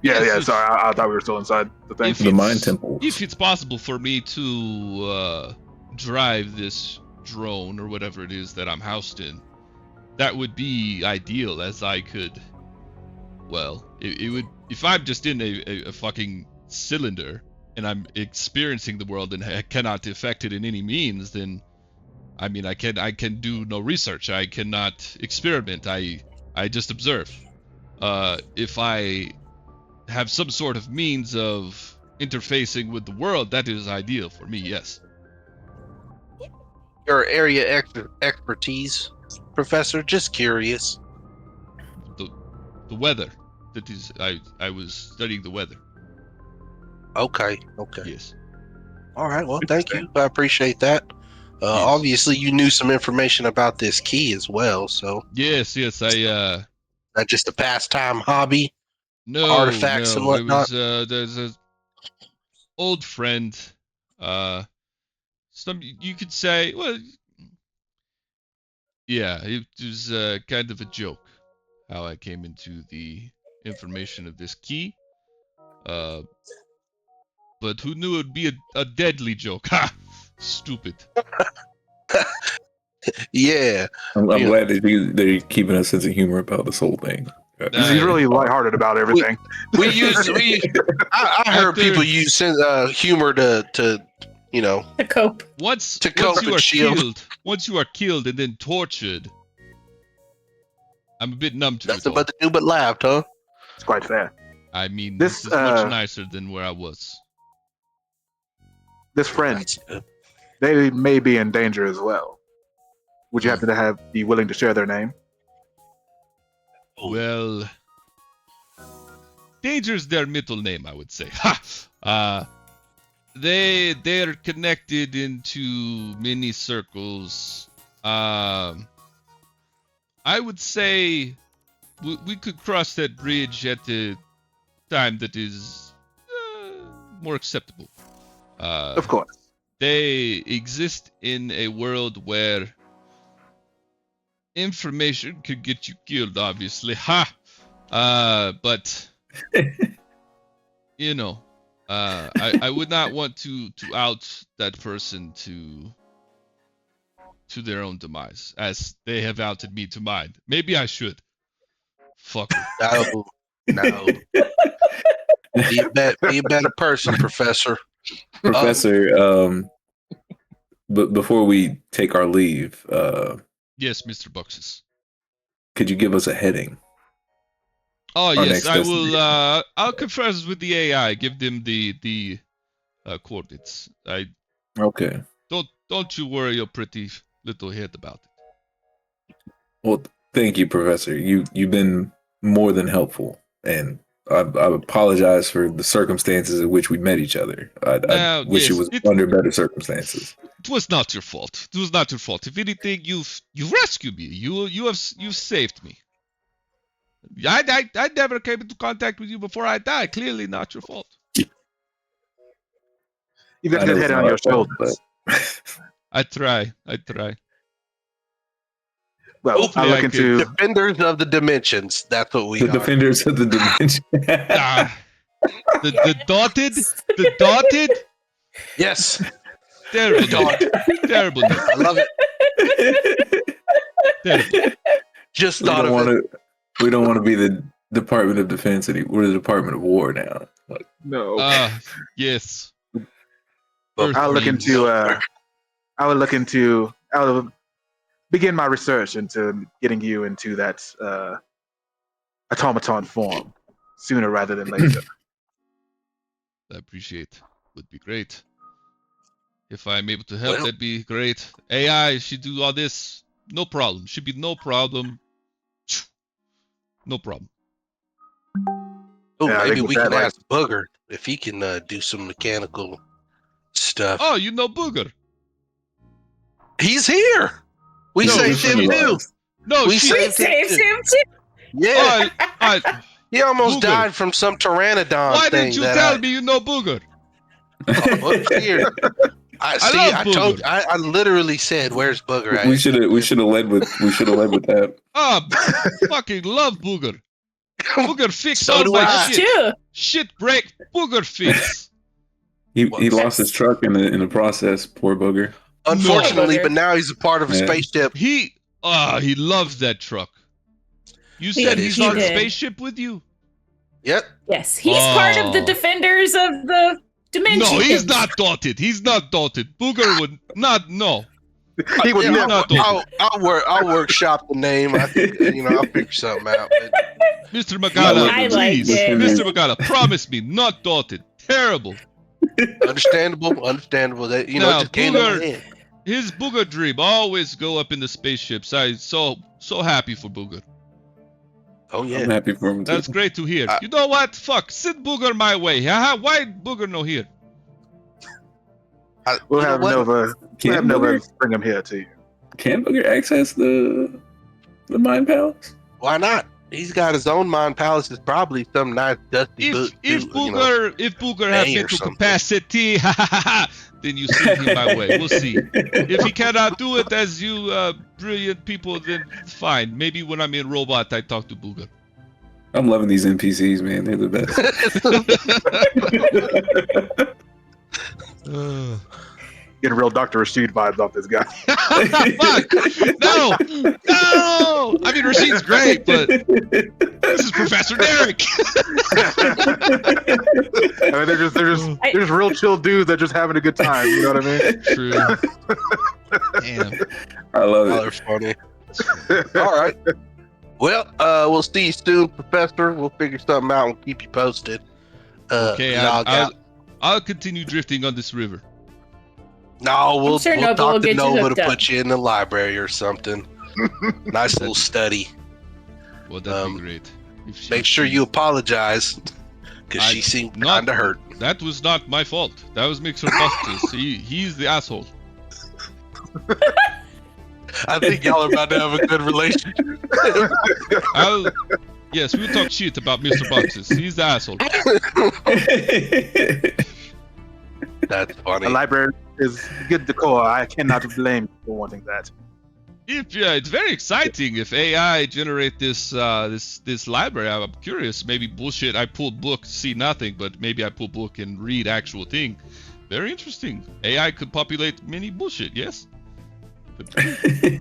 Yeah. Sorry, I thought we were still inside the thing. The mind temple. If it's possible for me to drive this drone or whatever it is that I'm housed in, that would be ideal, as I could. Well, it would. If I'm just in a fucking cylinder and I'm experiencing the world and I cannot affect it in any means, then I mean I can do no research. I cannot experiment. I just observe. if I have some sort of means of interfacing with the world, that is ideal for me, yes. Your area expertise, Professor? Just curious. The weather. That is, I was studying the weather. Okay. Yes. All right. Well, thank you. I appreciate that. Yes. Obviously, you knew some information about this key as well. So Yes. not just a pastime hobby. No, Artifacts and whatnot? It was there's a old friend. Some you could say, well, yeah, it was kind of a joke how I came into the information of this key. But who knew it would be a deadly joke? Ha! Stupid. Yeah. I'm glad that they're keeping a sense of humor about this whole thing. He's really lighthearted about everything. I heard people use humor to To cope. Once cope you and shield. once you are killed and then tortured, I'm a bit numb to it. Nothing all. but to do but laugh, huh? It's quite fair. I mean, This, this is much nicer than where I was. This friend, That's good. they may be in danger as well. Would you happen to be willing to share their name? Well, danger's their middle name, I would say. Ha! They're connected into many circles. I would say we could cross that bridge at the time that is more acceptable. Of course. They exist in a world where information could get you killed, obviously. Ha! But you know, I would not want to out that person to their own demise, as they have outed me to mine. Maybe I should. Fuck. No. Be a better person, Professor. Professor, but before we take our leave, Yes, Mr. Buxus. could you give us a heading? Oh Our yes, next I will. destination. I'll converse with the AI. Give them the coordinates. Okay. Don't you worry your pretty little head about it. Well, thank you, Professor. You've been more than helpful, and I apologize for the circumstances in which we met each other. I wish yes, it was under better circumstances. It was not your fault. It was not your fault. If anything, you've rescued me. You've saved me. I never came into contact with you before I died. Clearly not your fault. You've got I a know good it's head on not your our fault, shoulders. I try. Well, Hopefully I'll look I into. Defenders of the dimensions. That's what we The are. defenders of the dimension. The dotted. Yes. Terrible name. Terrible name. I love it. Terrible. Just we thought don't of want it. to. We don't want to be the Department of Defense anymore. We're the Department of War now. Like, No. Yes. But I'll look Earthlings. into. I'll begin my research into getting you into that automaton form sooner rather than later. I appreciate. Would be great. If I'm able to help, Well- that'd be great. AI should do all this. No problem. Should be no problem. No problem. Oh, Yeah, I maybe think we with can that, ask Booger if he can do some mechanical stuff. Oh, you know Booger. He's here. We No, saved him too. No, We she. We saved him too. Yeah, he almost Booger. died from some pteranodon Why thing. didn't you that tell me you know Booger? Boog's here. I see. love I told. Booger. I literally said, "Where's Booger?" at?" we should have led with that. Ah, fucking love Booger. Booger fix So all do my I. shit. Too. Shit break. Booger fix. He Well, lost his truck in the process. Poor booger. Unfortunately, No. but now he's a part of a Yeah. spaceship. He loves that truck. You He- said he's he on a did. spaceship with you? Yep. Yes, he's part of the Oh. defenders of the dimension. No, he's not dotted. He's not dotted. Booger would not. No. He would Yeah, never. not I'll workshop the name. I think I'll figure something out. But Mr. Magala, I liked please, it. Mr. Magala, promise me, not dotted. Terrible. Understandable. That Now, just came to my Booger- head. His Booger dream always go up in the spaceships. I so happy for Booger. Oh yeah. I'm happy for him too. That's great to hear. You know what? Fuck, send Booger my way. Why Booger no here? We'll have Nova. Can We'll have Nova Booger, bring him here to you. can Booger access the Mind Palace? Why not? He's got his own mind palace. It's probably some nice dusty boot. If Booger have May or mental something. capacity, then you send him my way. We'll see. If he cannot do it as you brilliant people, then fine. Maybe when I'm in robot, I talk to Booger. I'm loving these NPCs, man. They're the best. Getting real Dr. Rashid vibes off this guy. Fuck! No! I mean, Rashid's great, but this is Professor Derek. I mean, they're just real chill dudes that just having a good time. You know what I mean? True. Damn. I love Oh, it. they're funny. All right. Well, we'll see you soon, Professor. We'll figure something out. We'll keep you posted. Okay, log out. I'll continue drifting on this river. No, we'll sure we'll Nova talk will to get you Nova hooked to up. put you in the library or something. Nice little study. Well, that'd be great. If she- Make sure you apologize, because I- she seemed not- kind of hurt. That was not my fault. That was Mixer Busters. He's the asshole. I think y'all are about to have a good relationship. Yes, we'll talk shit about Mr. Boxes. He's the asshole. That's funny. The library is good decor. I cannot blame you for wanting that. It's very exciting if AI generate this library. I'm curious. Maybe bullshit. I pulled book, see nothing, but maybe I pull book and read actual thing. Very interesting. AI could populate many bullshit. Yes. It'd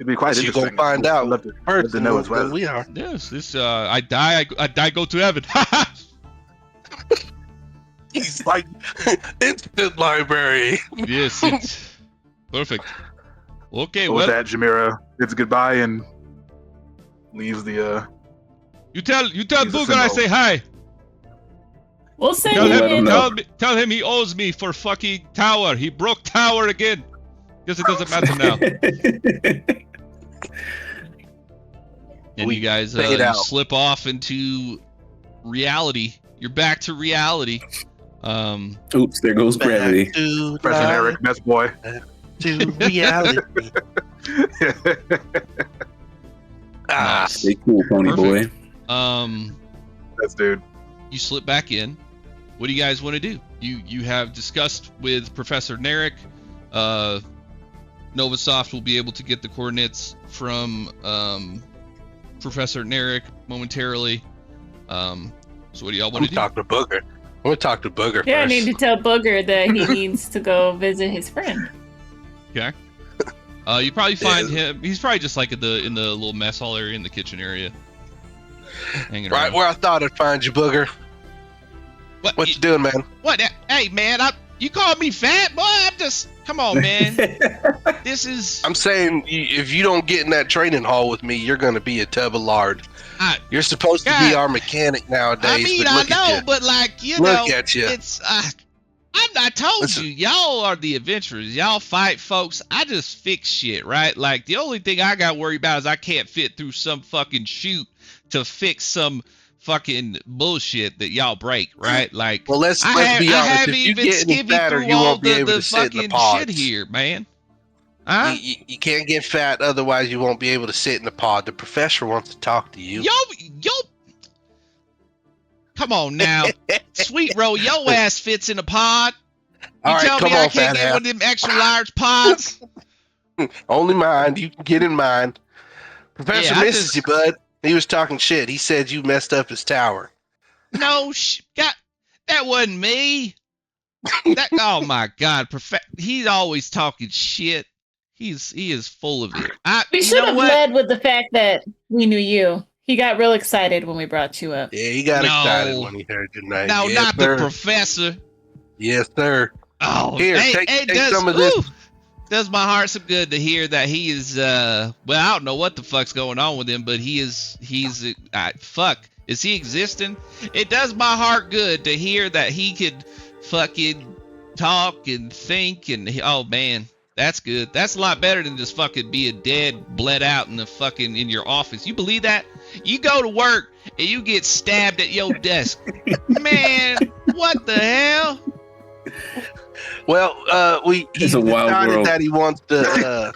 be quite So you're interesting. gonna find I'd out love to first know as than well. we are. Yes. This. I die. Go to heaven. He's like instant library. Yes. It's perfect. Okay. With Well, that, Jamira bids goodbye and leaves the. you tell He's a Booger I symbol. say hi. We'll send Tell you let him, him in. know. tell him he owes me for fucking tower. He broke tower again. Guess it doesn't matter now. And We you guys fade you out. slip off into reality. You're back to reality. Oops, there goes gravity. Back to Professor life, Eric, best boy. to reality. Nice. Stay cool, pony Perfect. boy. Best dude. You slip back in. What do you guys want to do? You have discussed with Professor Narek. Novasoft will be able to get the coordinates from Professor Narek momentarily. So what do y'all I'm want gonna to do? talk to Booger. I'm gonna talk to Booger Yeah, I first. need to tell Booger that he needs to go visit his friend. Okay. You probably find him. He's probably just like in the little mess hall area in the kitchen area, hanging Right around. where I thought I'd find you, Booger. What you doing, man? What? Hey, man, you called me fat, boy? I'm just. Come on, man. This is. I'm saying if you don't get in that training hall with me, you're gonna be a tub of lard. I- You're supposed to be God. our mechanic nowadays. I mean, but I look at know, you. but like you Look know, at you. it's. I told Listen. you, y'all are the adventurers. Y'all fight folks. I just fix shit, right? Like the only thing I got worried about is I can't fit through some fucking chute to fix some fucking bullshit that y'all break, right? Like. Well, let's I be honest. haven't If you even get any skivvied fatter, through you all won't be able the to sit in the fucking pods. shit here, man. Huh? You can't get fat, otherwise you won't be able to sit in the pod. The professor wants to talk to you. Yo. Come on now, Sweet Roll, your ass fits in a pod. You All right, tell come me I on, can't fat get ass. one of them extra large pods? Only mine. You can get in mine. Professor Yeah, I misses just- you, bud. He was talking shit. He said you messed up his tower. No, that wasn't me. Oh my God, he's always talking shit. He is full of it. We You should know have what? led with the fact that we knew you. He got real excited when we brought you up. Yeah, he got No. excited when he heard your name. No, yes, not sir. the professor. Yes, sir. Oh, Here, hey, take Des, some of this. ooh. Does my heart some good to hear that he is well, I don't know what the fuck's going on with him, but he's fuck, is he existing? It does my heart good to hear that he could fucking talk and think, and oh man, that's good. That's a lot better than just fucking being dead, bled out in in your office. You believe that? You go to work and you get stabbed at your desk. Man, what the hell? Well, he It's a wild decided world. that he wants to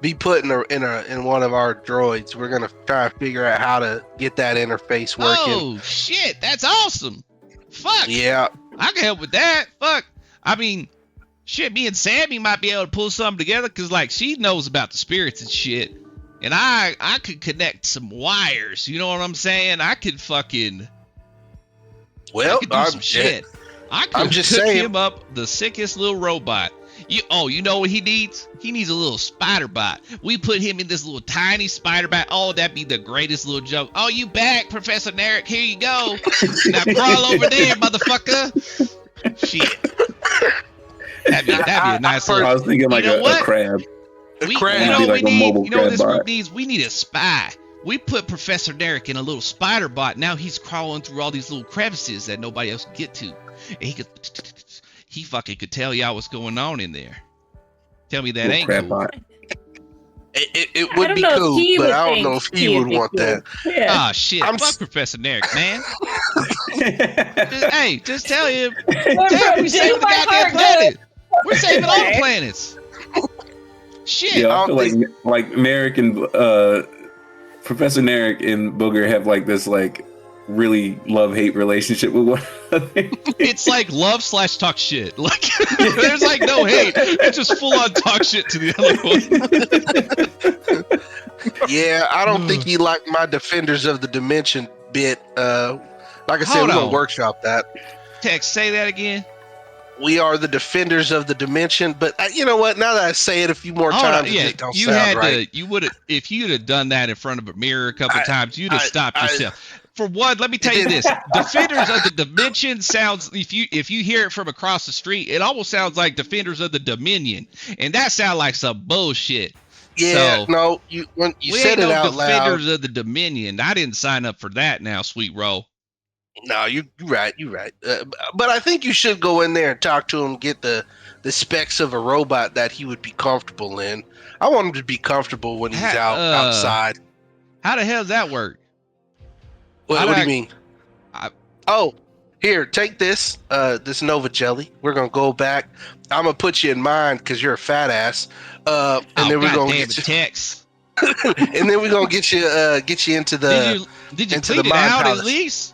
be put in one of our droids. We're gonna try to figure out how to get that interface working. Oh shit, that's awesome. Fuck. Yeah. I can help with that. Fuck. I mean, shit, me and Sammy might be able to pull something together because, like, she knows about the spirits and shit. And I could connect some wires. You know what I'm saying? I could fucking. Well, I could do some shit. I could I'm just cook saying. him up the sickest little robot. You know what he needs? He needs a little spider bot. We put him in this little tiny spider bot. Oh, that'd be the greatest little joke. Oh, you back, Professor Narek? Here you go. Now crawl over there, motherfucker. Shit. That'd be a nice I little. was thinking like You know a what? crab. We, crab. you know Be what like we a need? mobile You know what crab this group bot. needs? We need a spy. We put Professor Narek in a little spider bot. Now he's crawling through all these little crevices that nobody else can get to. And he fucking could tell y'all what's going on in there. Tell me that Little ain't crab cool. bot. It I would don't be know if cool, he but would I don't think know if he he'd would be want cool. that. Yeah. Ah shit! I'm Fuck s- Professor Narek, man. Hey, just tell him. But Tell him do save the my goddamn heart planet. We're saving all the Okay. planets. Shit. Yeah, I I feel don't like Narek and Professor Narek and Booger have like this like really love-hate relationship with one another. It's like love / talk shit. Like there's like no hate. It's just full on talk shit to the other one. Yeah, I don't think he liked my Defenders of the Dimension bit. Like I said, Hold we're gonna on. workshop that. Text, say that again. We are the Defenders of the Dimension, but you know what? Now that I say it a few more Hold on, times, it just don't you sound had right. to. You would have if you'd have done that in front of a mirror a couple times. You'd have I- stopped I- yourself. For one, let me tell you this: Defenders of the Dimension sounds. If you hear it from across the street, it almost sounds like Defenders of the Dominion, and that sounds like some bullshit. Yeah, So, no, when you We said ain't it no out loud. Defenders of the Dominion. I didn't sign up for that. Now, Sweet Roll. No, you're right. You're right. But I think you should go in there and talk to him, get the specs of a robot that he would be comfortable in. I want him to be comfortable when he's outside. How the hell does that work? What do you mean? I- Oh, here, take this. This Nova Jelly. We're gonna go back. I'm gonna put you in mind because you're a fat ass. And then we're gonna get you. Tex. And then we're gonna get you into the. Did you into clean the it mind out palace. at least?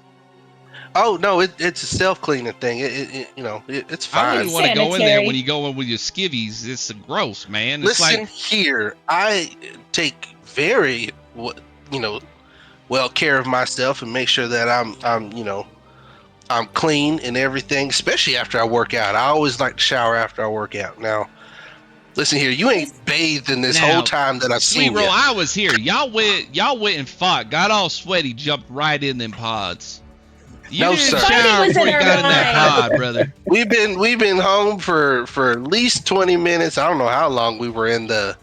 Oh no, it's a self-cleaning thing. It's I fine. wouldn't want to go in there Sanitary. when you go in with your skivvies. It's gross, man. It's Listen like here, I take very well care of myself and make sure that I'm clean and everything, especially after I work out. I always like to shower after I work out. Now, listen here, you ain't bathed in this Now, whole time that I've Sweet seen Roll, you. I was here. Y'all went and fought, got all sweaty, jumped right in them pods. You No, didn't sir. shower Fighting was before in you our got in that mind. pod, brother. We've been home for at least 20 minutes. I don't know how long we were in the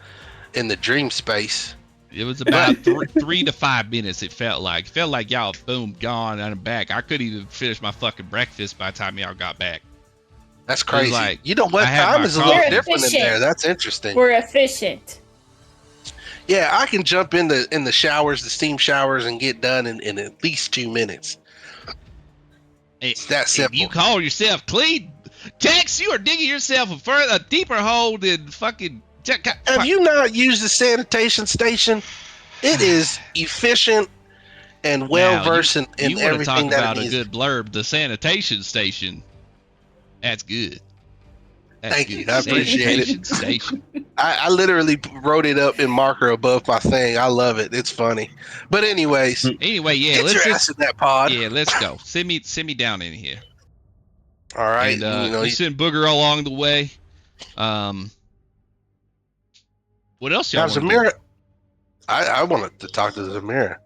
dream space. It was about 3 to 5 minutes. It felt like y'all boom gone and I'm back. I couldn't even finish my fucking breakfast by the time y'all got back. That's crazy. like, You know what? I had Time my is a little coffee. different in Efficient. there. That's interesting. We're efficient. Yeah, I can jump in the showers, the steam showers, and get done in at least 2 minutes. It's that If simple. you call yourself clean, Tex, you are digging yourself a deeper hole than fucking. Have you not used the sanitation station? It is efficient and well versed in You want to everything talk that about it a needs. good blurb? The sanitation station. That's good. That's Thank good. you. I appreciate it. Sanitation station. I literally wrote it up in marker above my thing. I love it. It's funny. But anyways, Anyway, yeah, get let's your just ass in that pod. yeah, let's go. Send me down in here. All right. And you you send Booger along the way. What else now y'all want to do? Zamira, I wanted to talk to Zamira.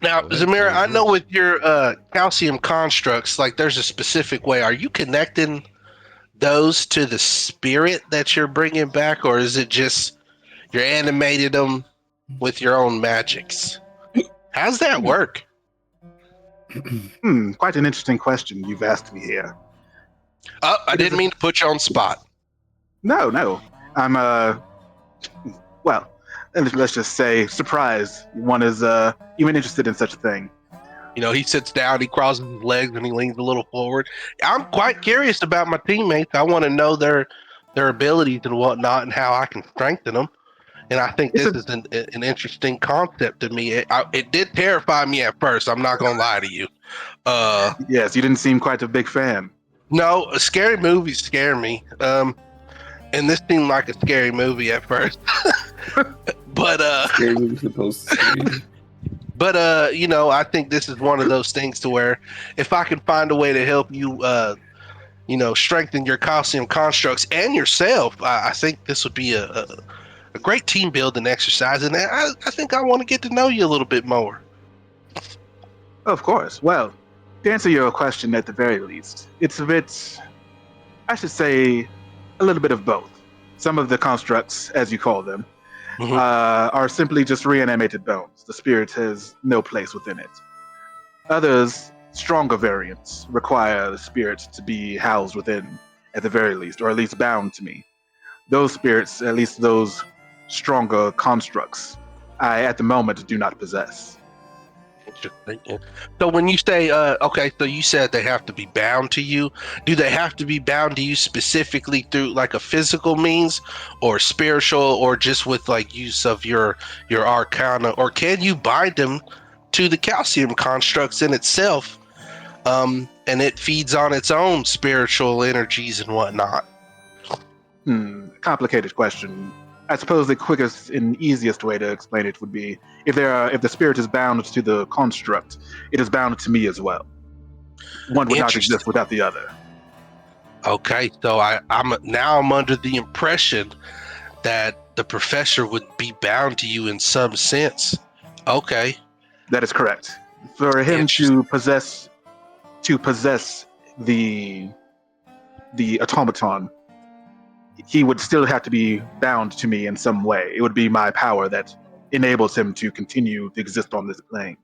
Now, Go ahead, Zamira, floor I is know yours. with your calcium constructs, like there's a specific way. Are you connecting those to the spirit that you're bringing back, or is it just you're animated them with your own magics? How's that work? Quite an interesting question you've asked me here. Oh, I didn't mean to put you on spot. No. I'm, well, let's just say surprised one is even interested in such a thing. You know, he sits down, he crosses his legs, and he leans a little forward. I'm quite curious about my teammates. I want to know their abilities and whatnot and how I can strengthen them. And I think this is an interesting concept to me. It did terrify me at first. I'm not going to lie to you. Yes, you didn't seem quite a big fan. No, scary movies scare me. And this seemed like a scary movie at first. But Scary movie supposed to scare you. But you know, I think this is one of those things to where if I can find a way to help you, you know, strengthen your calcium constructs and yourself, I think this would be a great team building exercise. And I think I want to get to know you a little bit more. Of course. Well, to answer your question at the very least, it's a bit, I should say, a little bit of both. Some of the constructs, as you call them, are simply just reanimated bones. The spirit has no place within it. Others, stronger variants, require the spirit to be housed within, at the very least, or at least bound to me. Those spirits, at least those stronger constructs, I, at the moment, do not possess. Interesting. So when you say, okay, so you said they have to be bound to you. Do they have to be bound to you specifically through like a physical means or spiritual or just with like use of your arcana? Or can you bind them to the calcium constructs in itself and it feeds on its own spiritual energies and whatnot? Complicated question. I suppose the quickest and easiest way to explain it would be if the spirit is bound to the construct, it is bound to me as well. One would not exist without the other. Okay, so I'm under the impression that the professor would be bound to you in some sense. Okay, that is correct. For him to possess the automaton, he would still have to be bound to me in some way. It would be my power that enables him to continue to exist on this plane.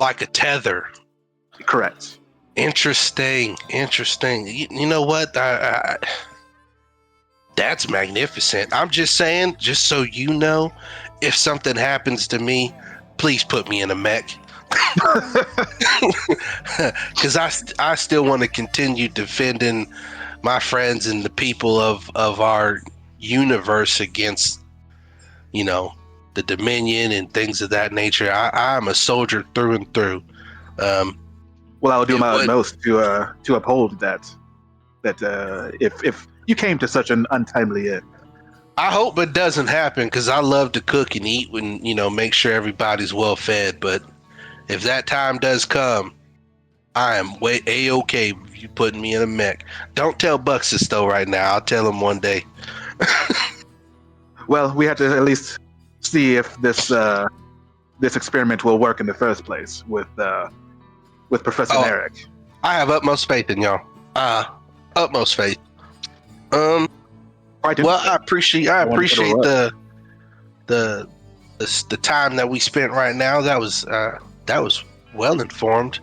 Like a tether. Correct. Interesting. You know what? That's magnificent. I'm just saying, just so you know, if something happens to me, please put me in a mech. Because I still want to continue defending my friends and the people of our universe against, you know, the Dominion and things of that nature. I'm a soldier through and through. Well, I will do my utmost to uphold that. If you came to such an untimely end. I hope it doesn't happen because I love to cook and eat and, you know, make sure everybody's well fed. But if that time does come, I am A-okay with you putting me in a mech. Don't tell Bucks this though right now. I'll tell him one day. Well, we have to at least see if this experiment will work in the first place with Professor Narek. I have utmost faith in y'all. Utmost faith. Well, I appreciate the time that we spent right now. That was well informed.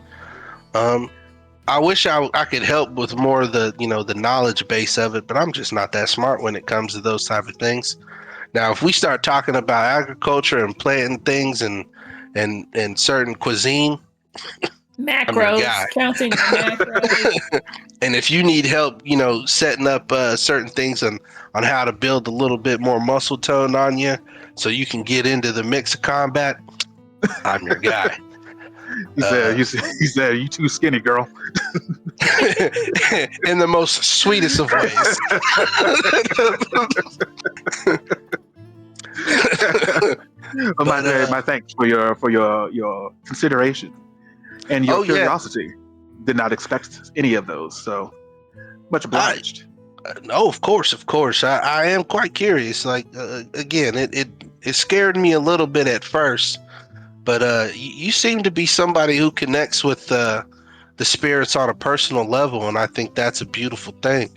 I wish I could help with more of the, you know, the knowledge base of it, but I'm just not that smart when it comes to those type of things. Now, if we start talking about agriculture and planting things and certain cuisine, macros, counting macros. And if you need help, you know, setting up certain things on how to build a little bit more muscle tone on you so you can get into the mix of combat, I'm your guy. He said, you too skinny, girl. In the most sweetest of ways. My thanks for your consideration and your curiosity. Yeah. Did not expect any of those, so much obliged. No, of course. I am quite curious. Like again, it scared me a little bit at first. But you seem to be somebody who connects with the spirits on a personal level, and I think that's a beautiful thing.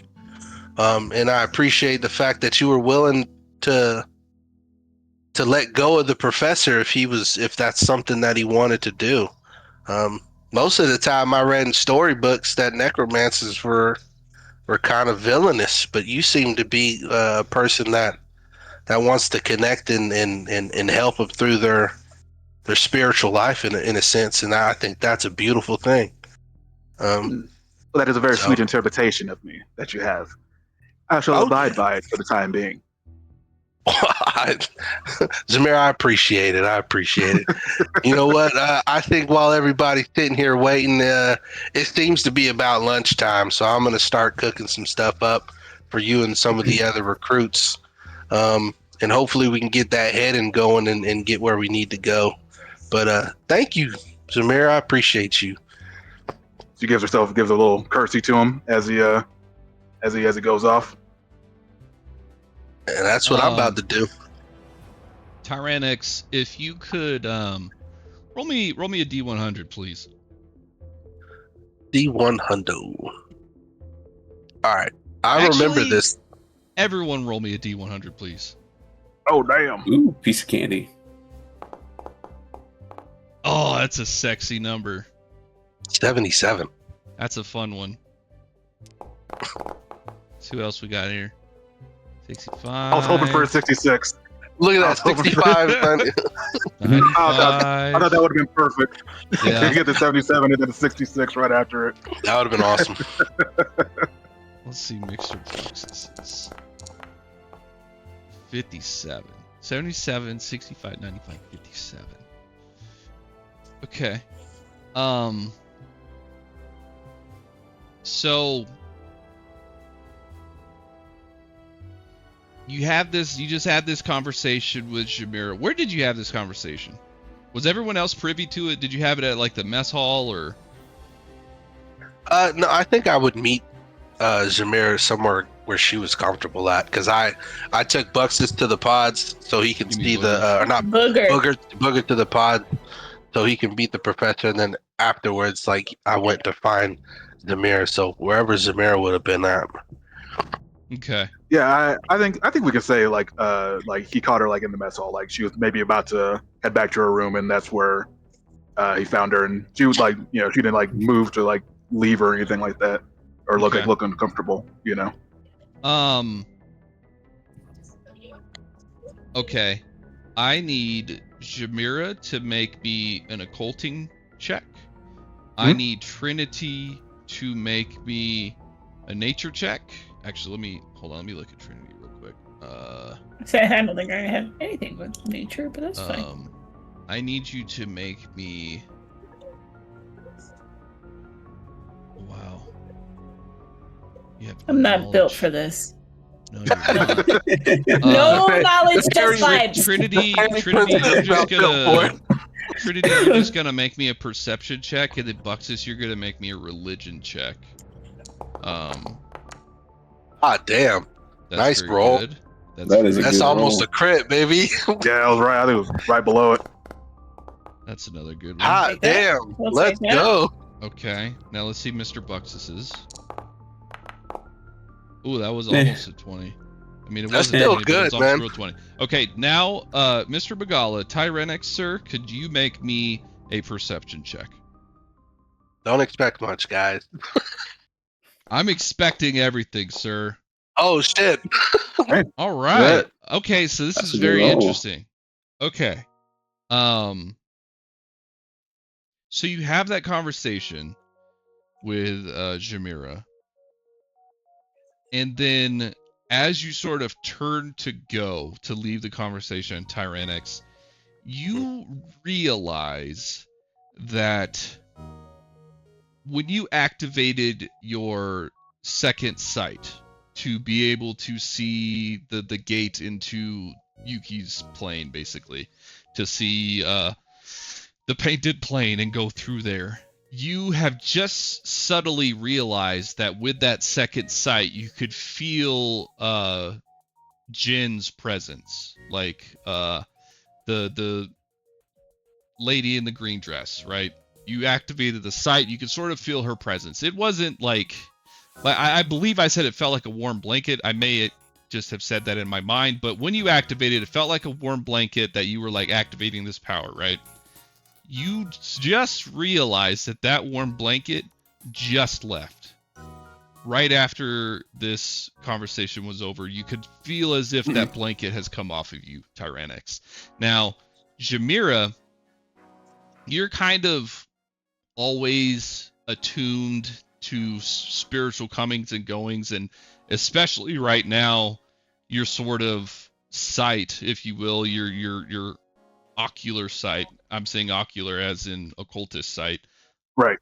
And I appreciate the fact that you were willing to let go of the professor if that's something that he wanted to do. Most of the time I read in storybooks that necromancers were kind of villainous, but you seem to be a person that wants to connect and help them through their spiritual life in a sense, and I think that's a beautiful thing. Well, that is a very sweet interpretation of me that you have. I shall abide by it for the time being. Zamir, I appreciate it. You know what? I think while everybody's sitting here waiting, it seems to be about lunchtime, so I'm going to start cooking some stuff up for you and some of the other recruits. And hopefully we can get that heading going and get where we need to go. But thank you, Zamir. I appreciate you. She gives a little curtsy to him as he goes off. And that's what I'm about to do. Tyrannix, if you could roll me a D100, please. D100. All right. Remember this. Everyone roll me a D100, please. Oh, damn. Ooh, piece of candy. Oh, that's a sexy number. 77. That's a fun one. Let's see what else we got here. 65. I was hoping for a 66. Look at that, 65. 95. I thought that would have been perfect. Yeah. You get the 77 and then the 66 right after it. That would have been awesome. Let's see, Mixer Fluxes. 57. 77, 65, 95, 57. Okay. So you just had this conversation with Jamira. Where did you have this conversation? Was everyone else privy to it? Did you have it at like the mess hall or? No, I think I would meet Jamira somewhere where she was comfortable at, because I took Buxus to the pods so he can see the Booger to the pod so he can beat the professor, and then afterwards, like, I went to find Zamir. So wherever Zamir would have been at. Okay. Yeah, I think we could say like he caught her like in the mess hall, like she was maybe about to head back to her room, and that's where he found her, and she was like, she didn't like move to like leave or anything like that, or look uncomfortable, Okay. I need Jamira to make me an occulting check. I need Trinity to make me a nature check. Actually, let me look at Trinity real quick. I don't think I have anything with nature, but that's fine. I need you to make me. Wow. I'm not built for this. No, no knowledge, just vibes. Trinity, you're just gonna make me a perception check, and then Buxus, you're gonna make me a religion check. Damn. That's nice roll. Good. That's almost a crit, baby. Yeah, I was right. I think it was right below it. That's another good one. Damn. Let's go. Okay. Now let's see Mr. Buxus's. Ooh, that was almost a 20. I mean, it wasn't still 20, good, but it was man. 20. Okay, now, Mr. Bagala, Tyrannix, sir, could you make me a perception check? Don't expect much, guys. I'm expecting everything, sir. Oh, shit. All right. Okay, so this is very interesting. Okay. So you have that conversation with Jamira. And then as you sort of turn to go to leave the conversation, Tyrannix, you realize that when you activated your second sight to be able to see the gate into Yuki's plane, basically, to see the painted plane and go through there, you have just subtly realized that with that second sight, you could feel Jin's presence, like the lady in the green dress, right? You activated the sight, you could sort of feel her presence. It wasn't like Like I believe I said it felt like a warm blanket. I may just have said that in my mind, but when you activated, it felt like a warm blanket that you were like activating this power, right? You just realized that that warm blanket just left. Right after this conversation was over, you could feel as if that blanket has come off of you, Tyrannix. Now, Jameera, you're kind of always attuned to spiritual comings and goings, and especially right now, your sort of sight, if you will, your ocular sight. I'm saying ocular as in occultist sight. Right.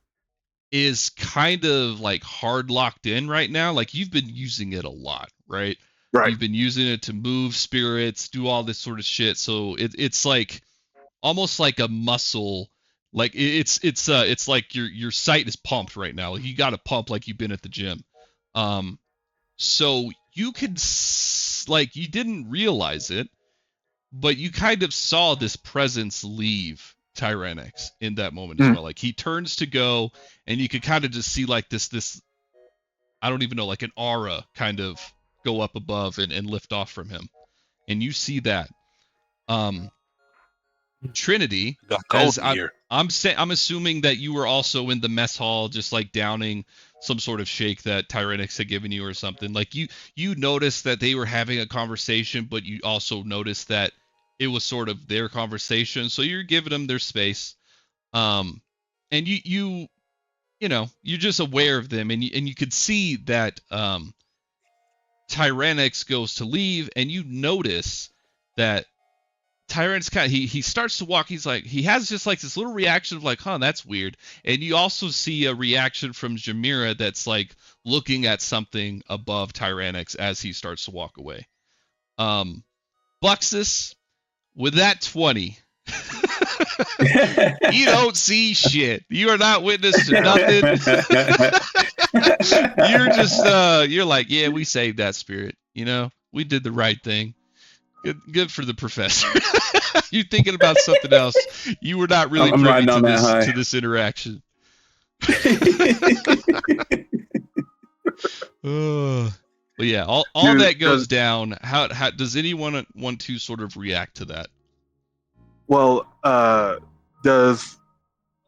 Is kind of like hard locked in right now. Like you've been using it a lot, right? Right. You've been using it to move spirits, do all this sort of shit. So it's like almost like a muscle. Like it's like your sight is pumped right now. Like you got to pump like you've been at the gym. So you could like you didn't realize it, but you kind of saw this presence leave Tyrannix in that moment as well. Like he turns to go, and you could kind of just see like this I don't even know, like an aura kind of go up above and lift off from him. And you see that. Trinity, as I'm assuming that you were also in the mess hall, just like downing some sort of shake that Tyrannix had given you or something. Like you noticed that they were having a conversation, but you also noticed that it was sort of their conversation, so you're giving them their space, and you're just aware of them, and you could see that Tyrannix goes to leave, and you notice that Tyrannix he starts to walk. He's like, he has just like this little reaction of like, huh, that's weird, and you also see a reaction from Jameera that's like looking at something above Tyrannix as he starts to walk away. Bluxus, with that 20, you don't see shit. You are not witness to nothing. You're just you're like, yeah, we saved that spirit. We did the right thing. Good for the professor. You're thinking about something else. You were not really privy to this interaction. But yeah, all that goes down. How does anyone want to sort of react to that? Well, where does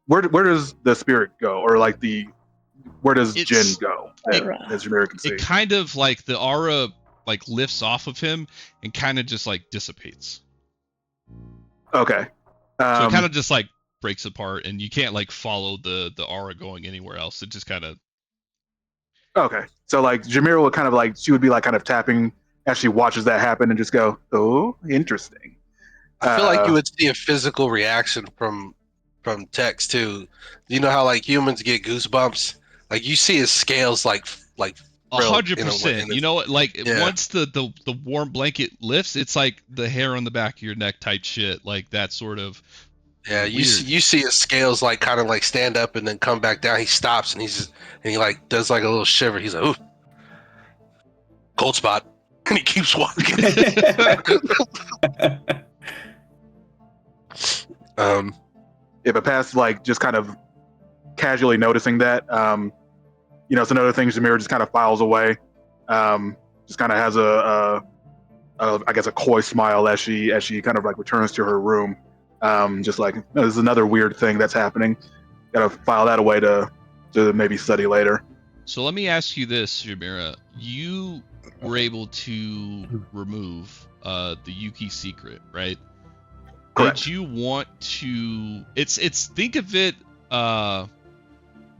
the spirit go, or like where does Jin go? As Jameera can see, it kind of like the aura like lifts off of him and kind of just like dissipates. Okay. So it kind of just like breaks apart, and you can't like follow the aura going anywhere else. It just kind of. Okay, so like Jameera would kind of like, she would be like kind of tapping as she watches that happen and just go, oh, interesting. I feel like you would see a physical reaction from Tex too. You know how like humans get goosebumps? Like you see his scales like 100%. You know what? Like once the warm blanket lifts, it's like the hair on the back of your neck type shit. Like that sort of. Yeah, you see his scales like kind of like stand up and then come back down. He stops and he like does like a little shiver. He's like, ooh, cold spot, and he keeps walking. If it passed like just kind of casually noticing that, it's another thing. Jameera just kind of files away, just kind of has I guess a coy smile as she kind of like returns to her room. Just like, there's another weird thing that's happening. Gotta file that away to maybe study later. So let me ask you this, Jameera. You were able to remove the Yuki secret, right? Correct. Did you want to? It's think of it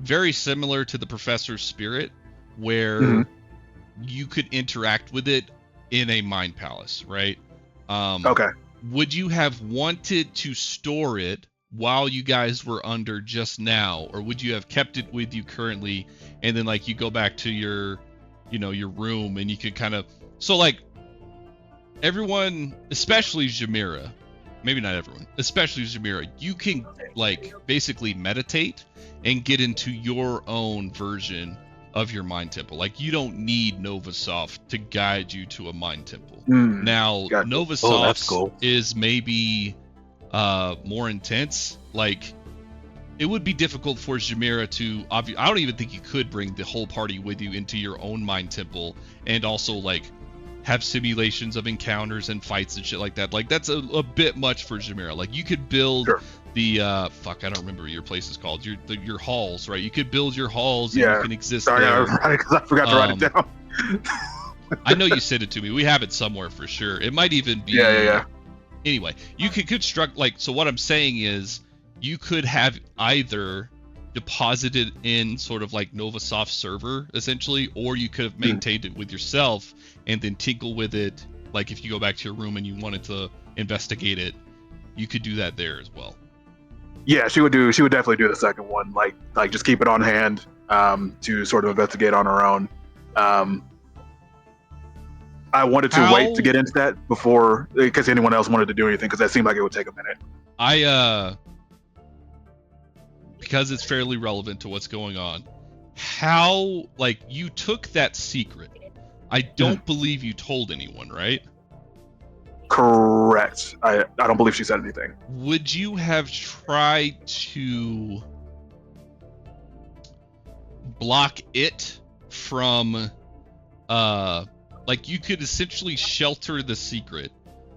very similar to the Professor's spirit, where you could interact with it in a mind palace, right? Okay. Would you have wanted to store it while you guys were under just now, or would you have kept it with you currently, and then like you go back to your room and you could kind of, so like everyone, especially Jameera, maybe not everyone, especially Jameera, you can like basically meditate and get into your own version of your mind temple. Like you don't need Novasoft to guide you to a mind temple. Now gotcha. Novasoft is maybe more intense. Like it would be difficult for Jamira to. I don't even think you could bring the whole party with you into your own mind temple, and also like have simulations of encounters and fights and shit like that. Like that's a bit much for Jamira. Like you could build the I don't remember what your place is called. Your halls, right? You could build your halls and you can exist Sorry, there. because I forgot to write it down. I know you sent it to me. We have it somewhere for sure. It might even be. Yeah. Anyway, you could construct so what I'm saying is you could have either deposited in sort of like Novasoft server essentially, or you could have maintained it with yourself and then tinkle with it. Like if you go back to your room and you wanted to investigate it, you could do that there as well. Yeah, she would definitely do the second one. Like just keep it on hand to sort of investigate on her own. I wanted to wait to get into that before, because anyone else wanted to do anything, because that seemed like it would take a minute. Because it's fairly relevant to what's going on. How, like, you took that secret. I don't believe you told anyone, right? Correct. I don't believe she said anything. Would you have tried to block it from, like you could essentially shelter the secret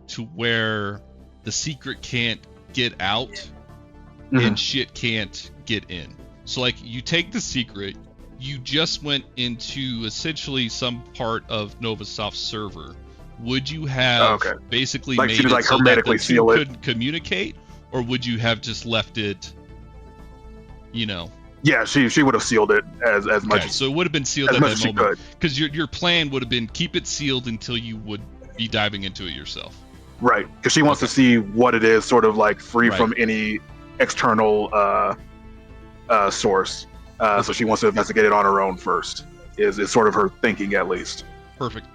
to where the secret can't get out and shit can't get in. So like you take the secret, you just went into essentially some part of Novasoft's server. Would you have basically like made it like so hermetically that the two seal it? couldn't communicate, or would you have just left it, Yeah, she would have sealed it as much as, so it would have been sealed as at much that as she moment. could. Because your plan would have been keep it sealed until you would be diving into it yourself. Right, because she wants to see what it is, sort of like free from any external source. So she wants to investigate it on her own first. Is sort of her thinking, at least. Perfect.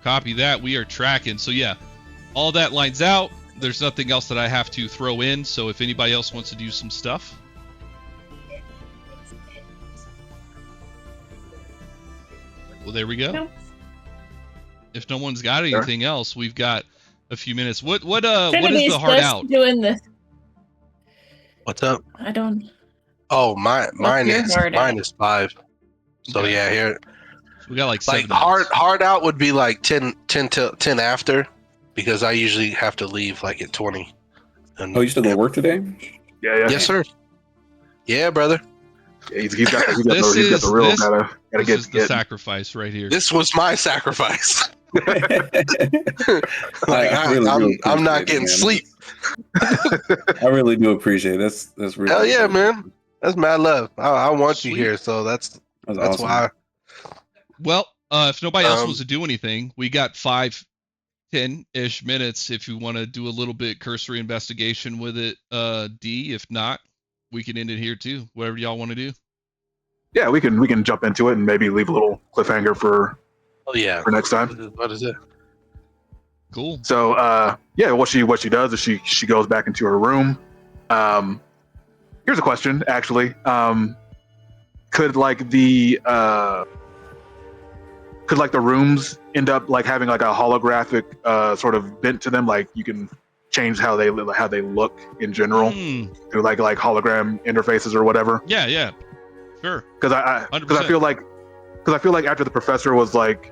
Copy that. We are tracking. So yeah, all that lines out. There's nothing else that I have to throw in. So if anybody else wants to do some stuff. Well, there we go. No. If no one's got anything else, we've got a few minutes. What is Trinity's the hard just out? doing this. What's up? I don't. Oh, mine your is hard out? 5. So Okay. yeah, here We got like 7 like minutes. hard out would be like 10 till 10 after, because I usually have to leave like at 20. And, Oh, you still go to work today? Yeah. Yes, sir. Yeah, brother. Yeah, he's got the This real is- gotta This get is the sacrifice right here. This was my sacrifice. Like I really do I'm not appreciate it, getting man. sleep. I really do appreciate it. That's really Hell yeah, man. That's mad love. I want you Sweet. here, so that's awesome. why. Well, if nobody else Um, wants to do anything, we got 5-10-ish minutes if you want to do a little bit cursory investigation with it, D. If not, we can end it here too. Whatever y'all want to do. Yeah, we can jump into it and maybe leave a little cliffhanger for Oh yeah. next time. What is it? Cool. So what she does is she goes back into her room. Here's a question, actually. Could the rooms end up like having like a holographic sort of bent to them? Like you can change how they look in general through like hologram interfaces or whatever. Yeah. Sure. Because I feel like after the professor was like,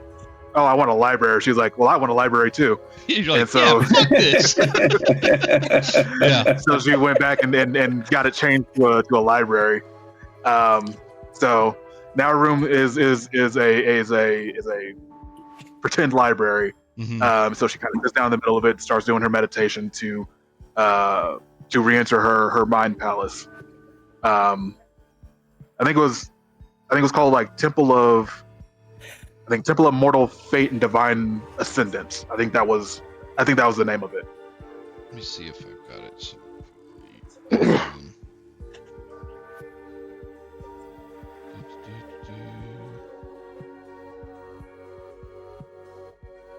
"Oh, I want a library," she's like, "Well, I want a library too." You're like, And so- yeah, fuck this. Yeah. So she went back and got it changed to a library. So now her room is a pretend library. Mhm. So she kind of sits down in the middle of it, starts doing her meditation to re-enter her mind palace. I think it was called like Temple of Mortal Fate and Divine Ascendance. I think that was the name of it. Let me see if I've got it.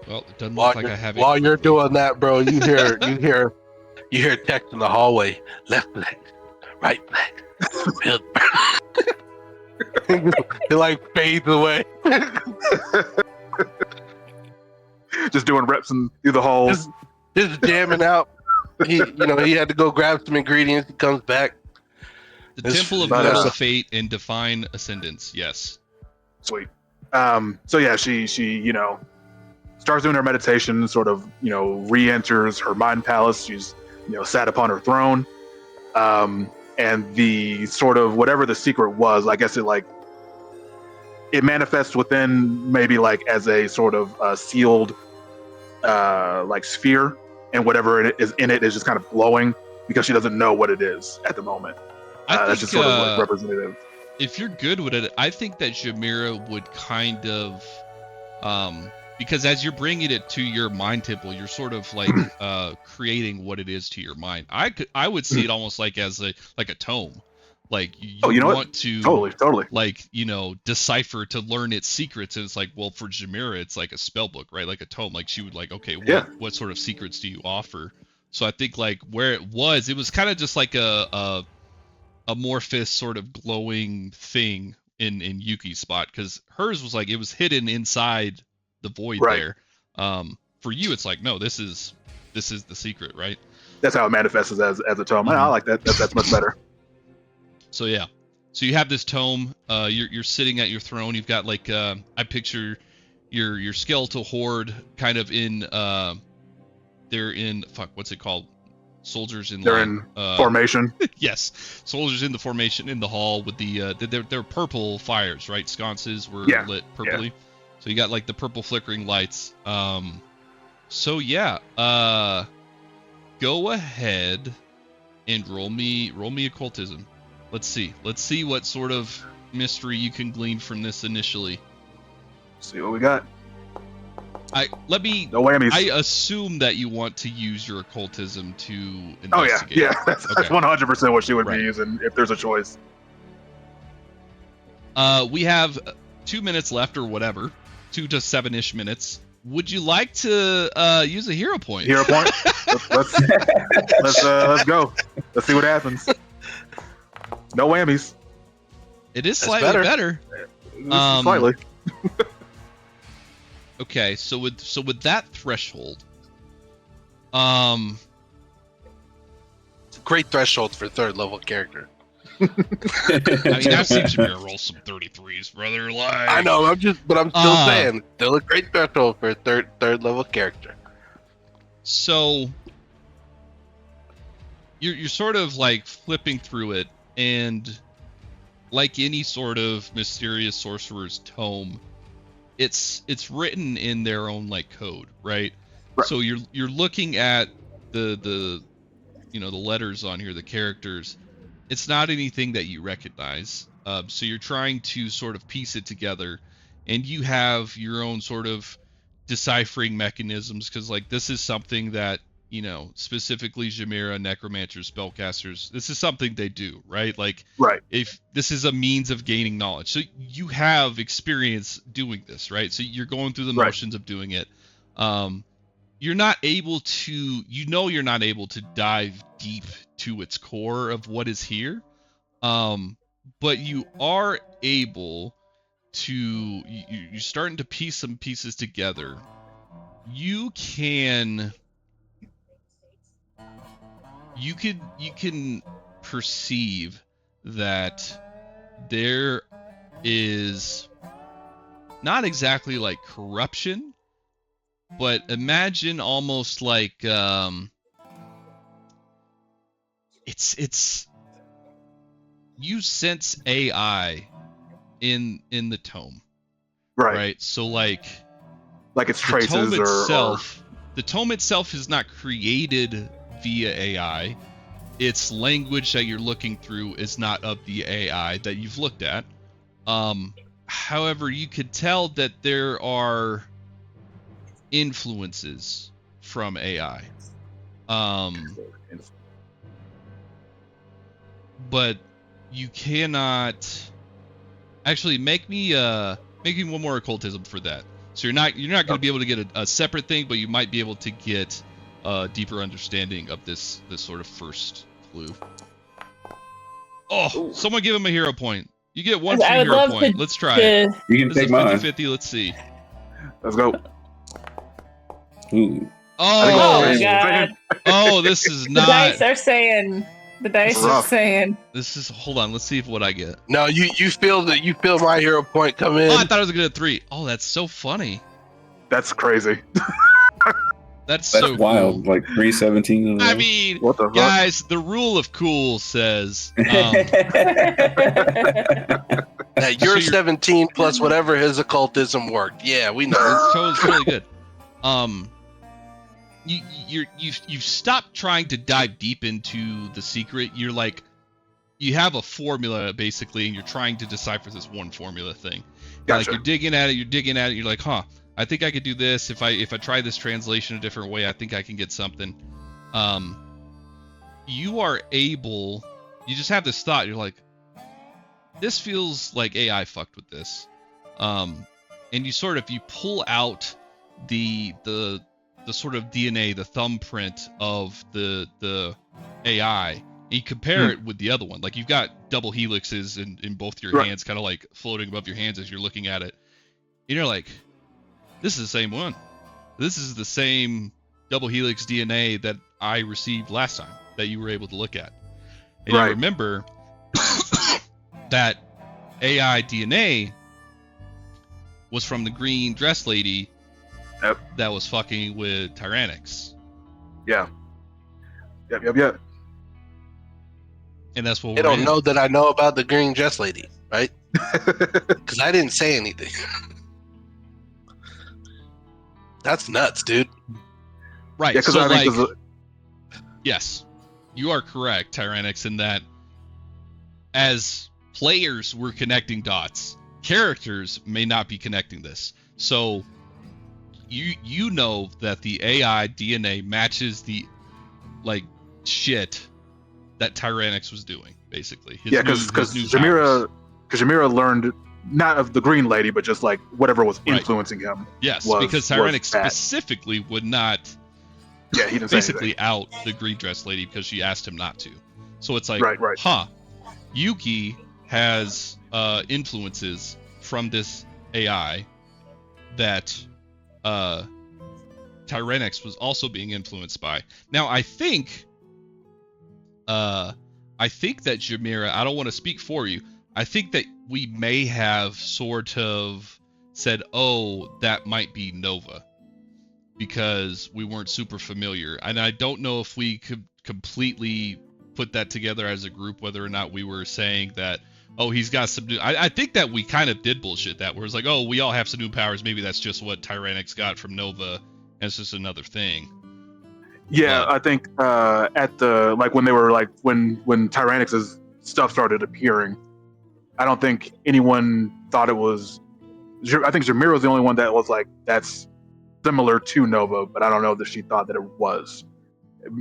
Well, it doesn't look like I have it. While you're doing that, bro, you hear text in the hallway. Left leg, right leg. It like fades away. Just doing reps and through the halls. Just jamming out. He had to go grab some ingredients. He comes back. The Temple of but, Mortal Fate and Divine Ascendance. Yes. Sweet. So yeah, she starts doing her meditation, sort of re-enters her mind palace. She's sat upon her throne, and the sort of whatever the secret was, I guess it manifests within, maybe like as a sort of sealed like sphere, and whatever it is in it is just kind of glowing because she doesn't know what it is at the moment. That's just sort of like representative. If you're good with it, I think that Jameera would kind of, because as you're bringing it to your mind temple, you're sort of like creating what it is to your mind. I would see it almost like as a tome, like you want to totally like decipher to learn its secrets, and it's like, well, for Jameera, it's like a spell book, right? Like a tome. Like she would like, okay, what sort of secrets do you offer? So I think like where it was kind of just like a amorphous sort of glowing thing in Yuki's spot, because hers was like it was hidden inside the void there. For you, it's like, no, this is the secret, right? That's how it manifests as a tome. I like that. That's much better. So yeah, so you have this tome. You're sitting at your throne. You've got like I picture your skeletal horde kind of in they're in what's it called? Soldiers in they're line. In formation. Yes, soldiers in the formation in the hall with they're purple fires, right? Sconces were lit purplely. Yeah. So you got like the purple flickering lights. So yeah, go ahead and roll me occultism. Let's see what sort of mystery you can glean from this initially. See what we got. No whammies. I assume that you want to use your occultism to investigate. Oh yeah. That's 100% what she would be using if there's a choice. We have 2 minutes left or whatever, 2 to 7-ish minutes. Would you like to use a hero point? Hero point. let's go. Let's see what happens. No whammies. It is slightly better. Slightly. Okay, so with that threshold, great threshold for 3rd level character. I mean, I've seen Jameera roll some 33s, brother. Like, I know, I'm still saying, still a great threshold for a third level character. So you're sort of like flipping through it, and like any sort of mysterious sorcerer's tome, it's written in their own like code, right? So you're looking at the letters on here, the characters. It's not anything that you recognize. So you're trying to sort of piece it together, and you have your own sort of deciphering mechanisms, because like this is something that specifically Jameera, necromancers, spellcasters, this is something they do, right? Like, if this is a means of gaining knowledge, so you have experience doing this, right? So you're going through the motions of doing it. You're not able to dive deep to its core of what is here, but you are able to. You're starting to piece some pieces together. You can perceive that there is not exactly like corruption, but imagine almost like it's you sense AI in the tome, right? So like its traces the tome itself is not created via AI. Its language that you're looking through is not of the AI that you've looked at. However, you could tell that there are influences from AI. But you cannot actually make me one more occultism for that. So you're not going to be able to get a separate thing, but you might be able to get a deeper understanding of this sort of first clue. Oh, someone give him a hero point. You get one free hero point. Let's try it. You can take mine. 50-50. Let's see. Let's go. Ooh. Oh my God. Oh, this is not. The dice are saying The dice is Rough. saying. Hold on, let's see what I get. No, you feel my hero point come in. Oh, I thought I was gonna get a 3. Oh, that's so funny. That's crazy. That's That's so wild. cool. Like 317. I mean, What the fuck? guys, the rule of cool says That you're So you're- 17 plus whatever his occultism worked. Yeah, we know. it's totally good. You've stopped trying to dive deep into the secret. You're like, you have a formula basically, and you're trying to decipher this one formula thing. Like Gotcha. you're digging at it. You're like, huh? I think I could do this if I try this translation a different way. I think I can get something. You are able. You just have this thought. You're like, this feels like AI fucked with this. And you pull out the sort of DNA, the thumbprint of the AI, and you compare it with the other one. Like you've got double helixes in both your Right. hands, kind of like floating above your hands as you're looking at it. And you're like, this is the same one. This is the same double helix DNA that I received last time that you were able to look at. And Right. you remember that AI DNA was from the green dress lady Yep. that was fucking with Tyrannix. Yeah. Yep. And that's what They we're don't in. know that I know about the green dress lady, right? Because I didn't say anything. That's nuts, dude. Right. Yeah, because so I think like, there's yes, you are correct, Tyrannix, in that as players we're connecting dots. Characters may not be connecting this. So you know that the AI DNA matches the like shit that Tyrannix was doing, basically. His yeah, new- because his new powers. Jamira learned not of the green lady, but just like whatever was Right. influencing him. Yes, was- because was Tyrannix bad. specifically would not Yeah, he didn't say basically out the green dress lady because she asked him not to. So it's like, Right. huh, Yuki has influences from this AI that Tyrannix was also being influenced by. Now I think that Jamira, I don't want to speak for you. I think that we may have sort of said, oh, that might be Nova, because we weren't super familiar. And I don't know if we could completely put that together as a group, whether or not we were saying that, oh, he's got some new... I think that we kind of did bullshit that, where it's like, oh, we all have some new powers. Maybe that's just what Tyrannix got from Nova, and it's just another thing. Yeah, But- I think at the like when they were like when Tyrannix's stuff started appearing, I don't think anyone thought it was. I think Jamira was the only one that was like, that's similar to Nova, but I don't know that she thought that it was.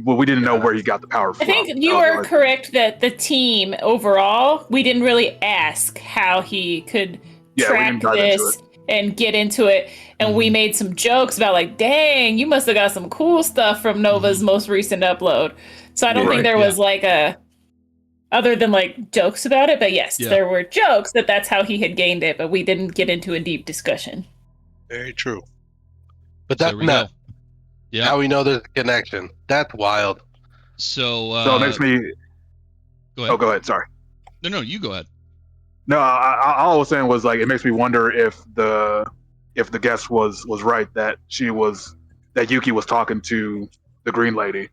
Well, we didn't know where he got the power I from. think you That was are like- correct that the team overall, we didn't really ask how he could Yeah, we track didn't dive into this and get into it. And we made some jokes about like, dang, you must have got some cool stuff from Nova's most recent upload. So I don't Yeah, think there yeah. was like other than like jokes about it, but yes, Yeah. there were jokes that's how he had gained it, but we didn't get into a deep discussion. Very true. But So that's there we nuts. go. Yeah. How we know there's a connection. That's wild. So, So it makes me. go ahead. Oh, go ahead. Sorry. No, you go ahead. No, all I was saying was like it makes me wonder if the guest was right that Yuki was talking to the green lady.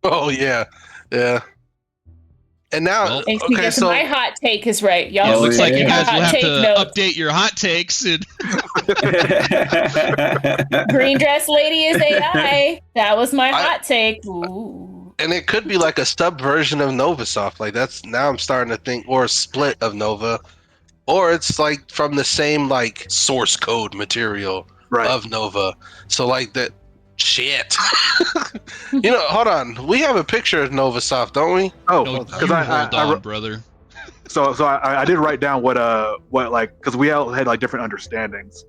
Oh yeah, yeah. And now, Well, Makes me okay, guess so my hot take is right. Y'all Yeah, it Oh, looks check like you your guys will hot have take to notes. update your hot takes. And Green dress lady is AI. That was my I- hot take. Ooh. and it could be like a subversion of Novasoft. Like that's now I'm starting to think, or a split of Nova, or it's like from the same like source code material Right. of Nova. So like that shit. You know, hold on. We have a picture of Novasoft, don't we? Oh, no, you because hold on, I brother. so I did write down what like because we all had like different understandings.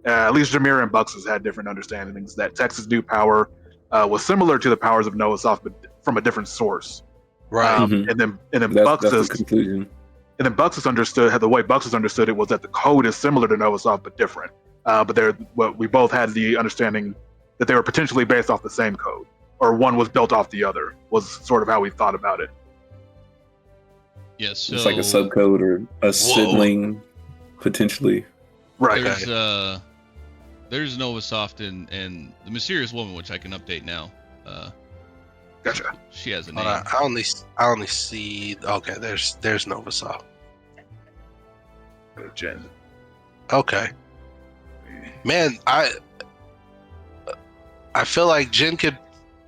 At least Jamira and Buxus had different understandings that Texas' new power was similar to the powers of Novasoft, but from a different source. Right. Mhm. And then that's the Buxus conclusion. and then Buxus understood the way Buxus understood it was that the code is similar to Novasoft but different. But we both had the understanding that they were potentially based off the same code. or one was built off the other. Was sort of how we thought about it. Yes, so It's like a subcode or a sibling, potentially. Right. There's Novasoft and the Mysterious Woman, which I can update now. Gotcha. She has a name. I only see. Okay, there's Novasoft. Jen. Okay, man, I feel like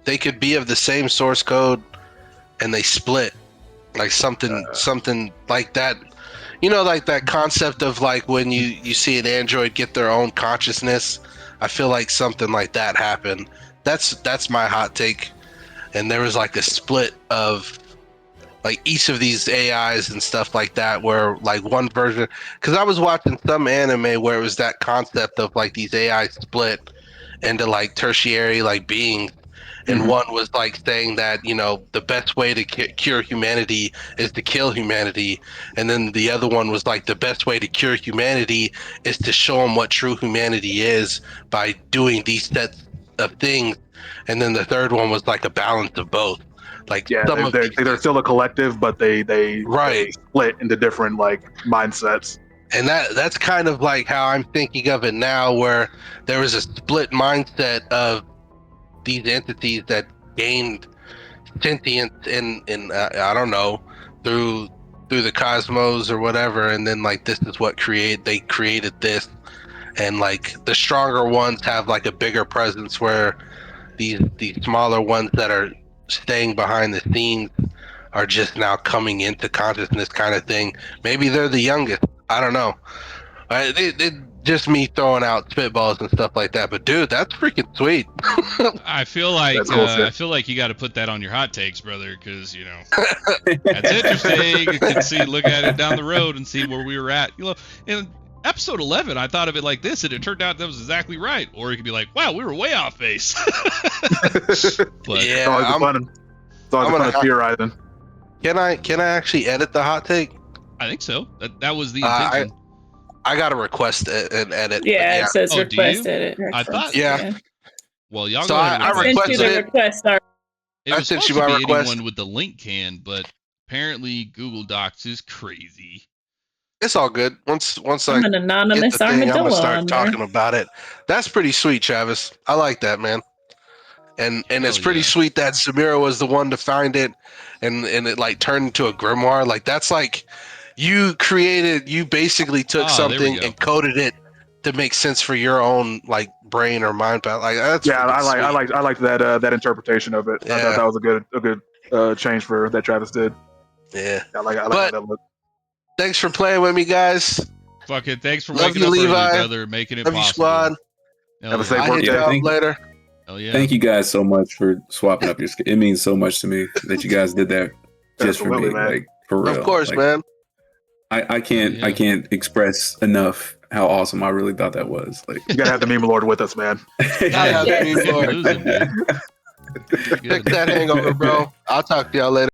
they could be of the same source code, and they split, like something like that. You know, like that concept of like when you see an android get their own consciousness. I feel like something like that happened. That's my hot take. And there was like a split of like each of these AIs and stuff like that, where like one version, because I was watching some anime where it was that concept of like these AIs split into like tertiary like beings. And one was like saying that, you know, the best way to cure humanity is to kill humanity. And then the other one was like the best way to cure humanity is to show them what true humanity is by doing these sets of things. And then the third one was like a balance of both. Like they're still a collective, but they split into different like mindsets. And that's kind of like how I'm thinking of it now, where there was a split mindset of these entities that gained sentience in I don't know, through the cosmos or whatever, and then like this is what they created this, and like the stronger ones have like a bigger presence, where these smaller ones that are staying behind the scenes are just now coming into consciousness, kind of thing. Maybe they're the youngest. I don't know. It just me throwing out spitballs and stuff like that. But dude, that's freaking sweet. I feel like you got to put that on your hot takes, brother, because you know that's interesting. You can look at it down the road and see where we were at. You know, in episode 11, I thought of it like this, and it turned out that was exactly right. Or it could be like, wow, we were way off base. But Yeah, it's always fun. It's always fun theorizing. Can I actually edit the hot take? I think so. That was the intention. I got to request an edit. Yeah, it says request edit. I thought. Yeah. Well, y'all. So go ahead I requested it. It was supposed to be anyone with the link can, but apparently Google Docs is crazy. It's all good. Once I'm an anonymous I'm armadillo. gonna start talking about it. That's pretty sweet, Travis. I like that, man. And it's pretty sweet that Samira was the one to find it, and it like turned into a grimoire. Like that's like you basically took something and coded it to make sense for your own like brain or mind. Like that's I like that interpretation of it. Yeah. I thought that was a good change for that Travis did. Yeah, I like how that looked. Thanks for playing with me, guys. Fuck it. Thanks for Love waking you, up Levi. early, brother, making it Love you, possible. squad. Have a safe I'll work hit you day. up later. Hell yeah. Thank you guys so much for swapping up your schedule. It means so much to me that you guys did that just for me, man. like for real. Of course, like, man. I can't express enough how awesome I really thought that was. Like You gotta have the meme lord with us, man. I have the meme lord. Losing, man. Pick that hangover, bro. I'll talk to y'all later.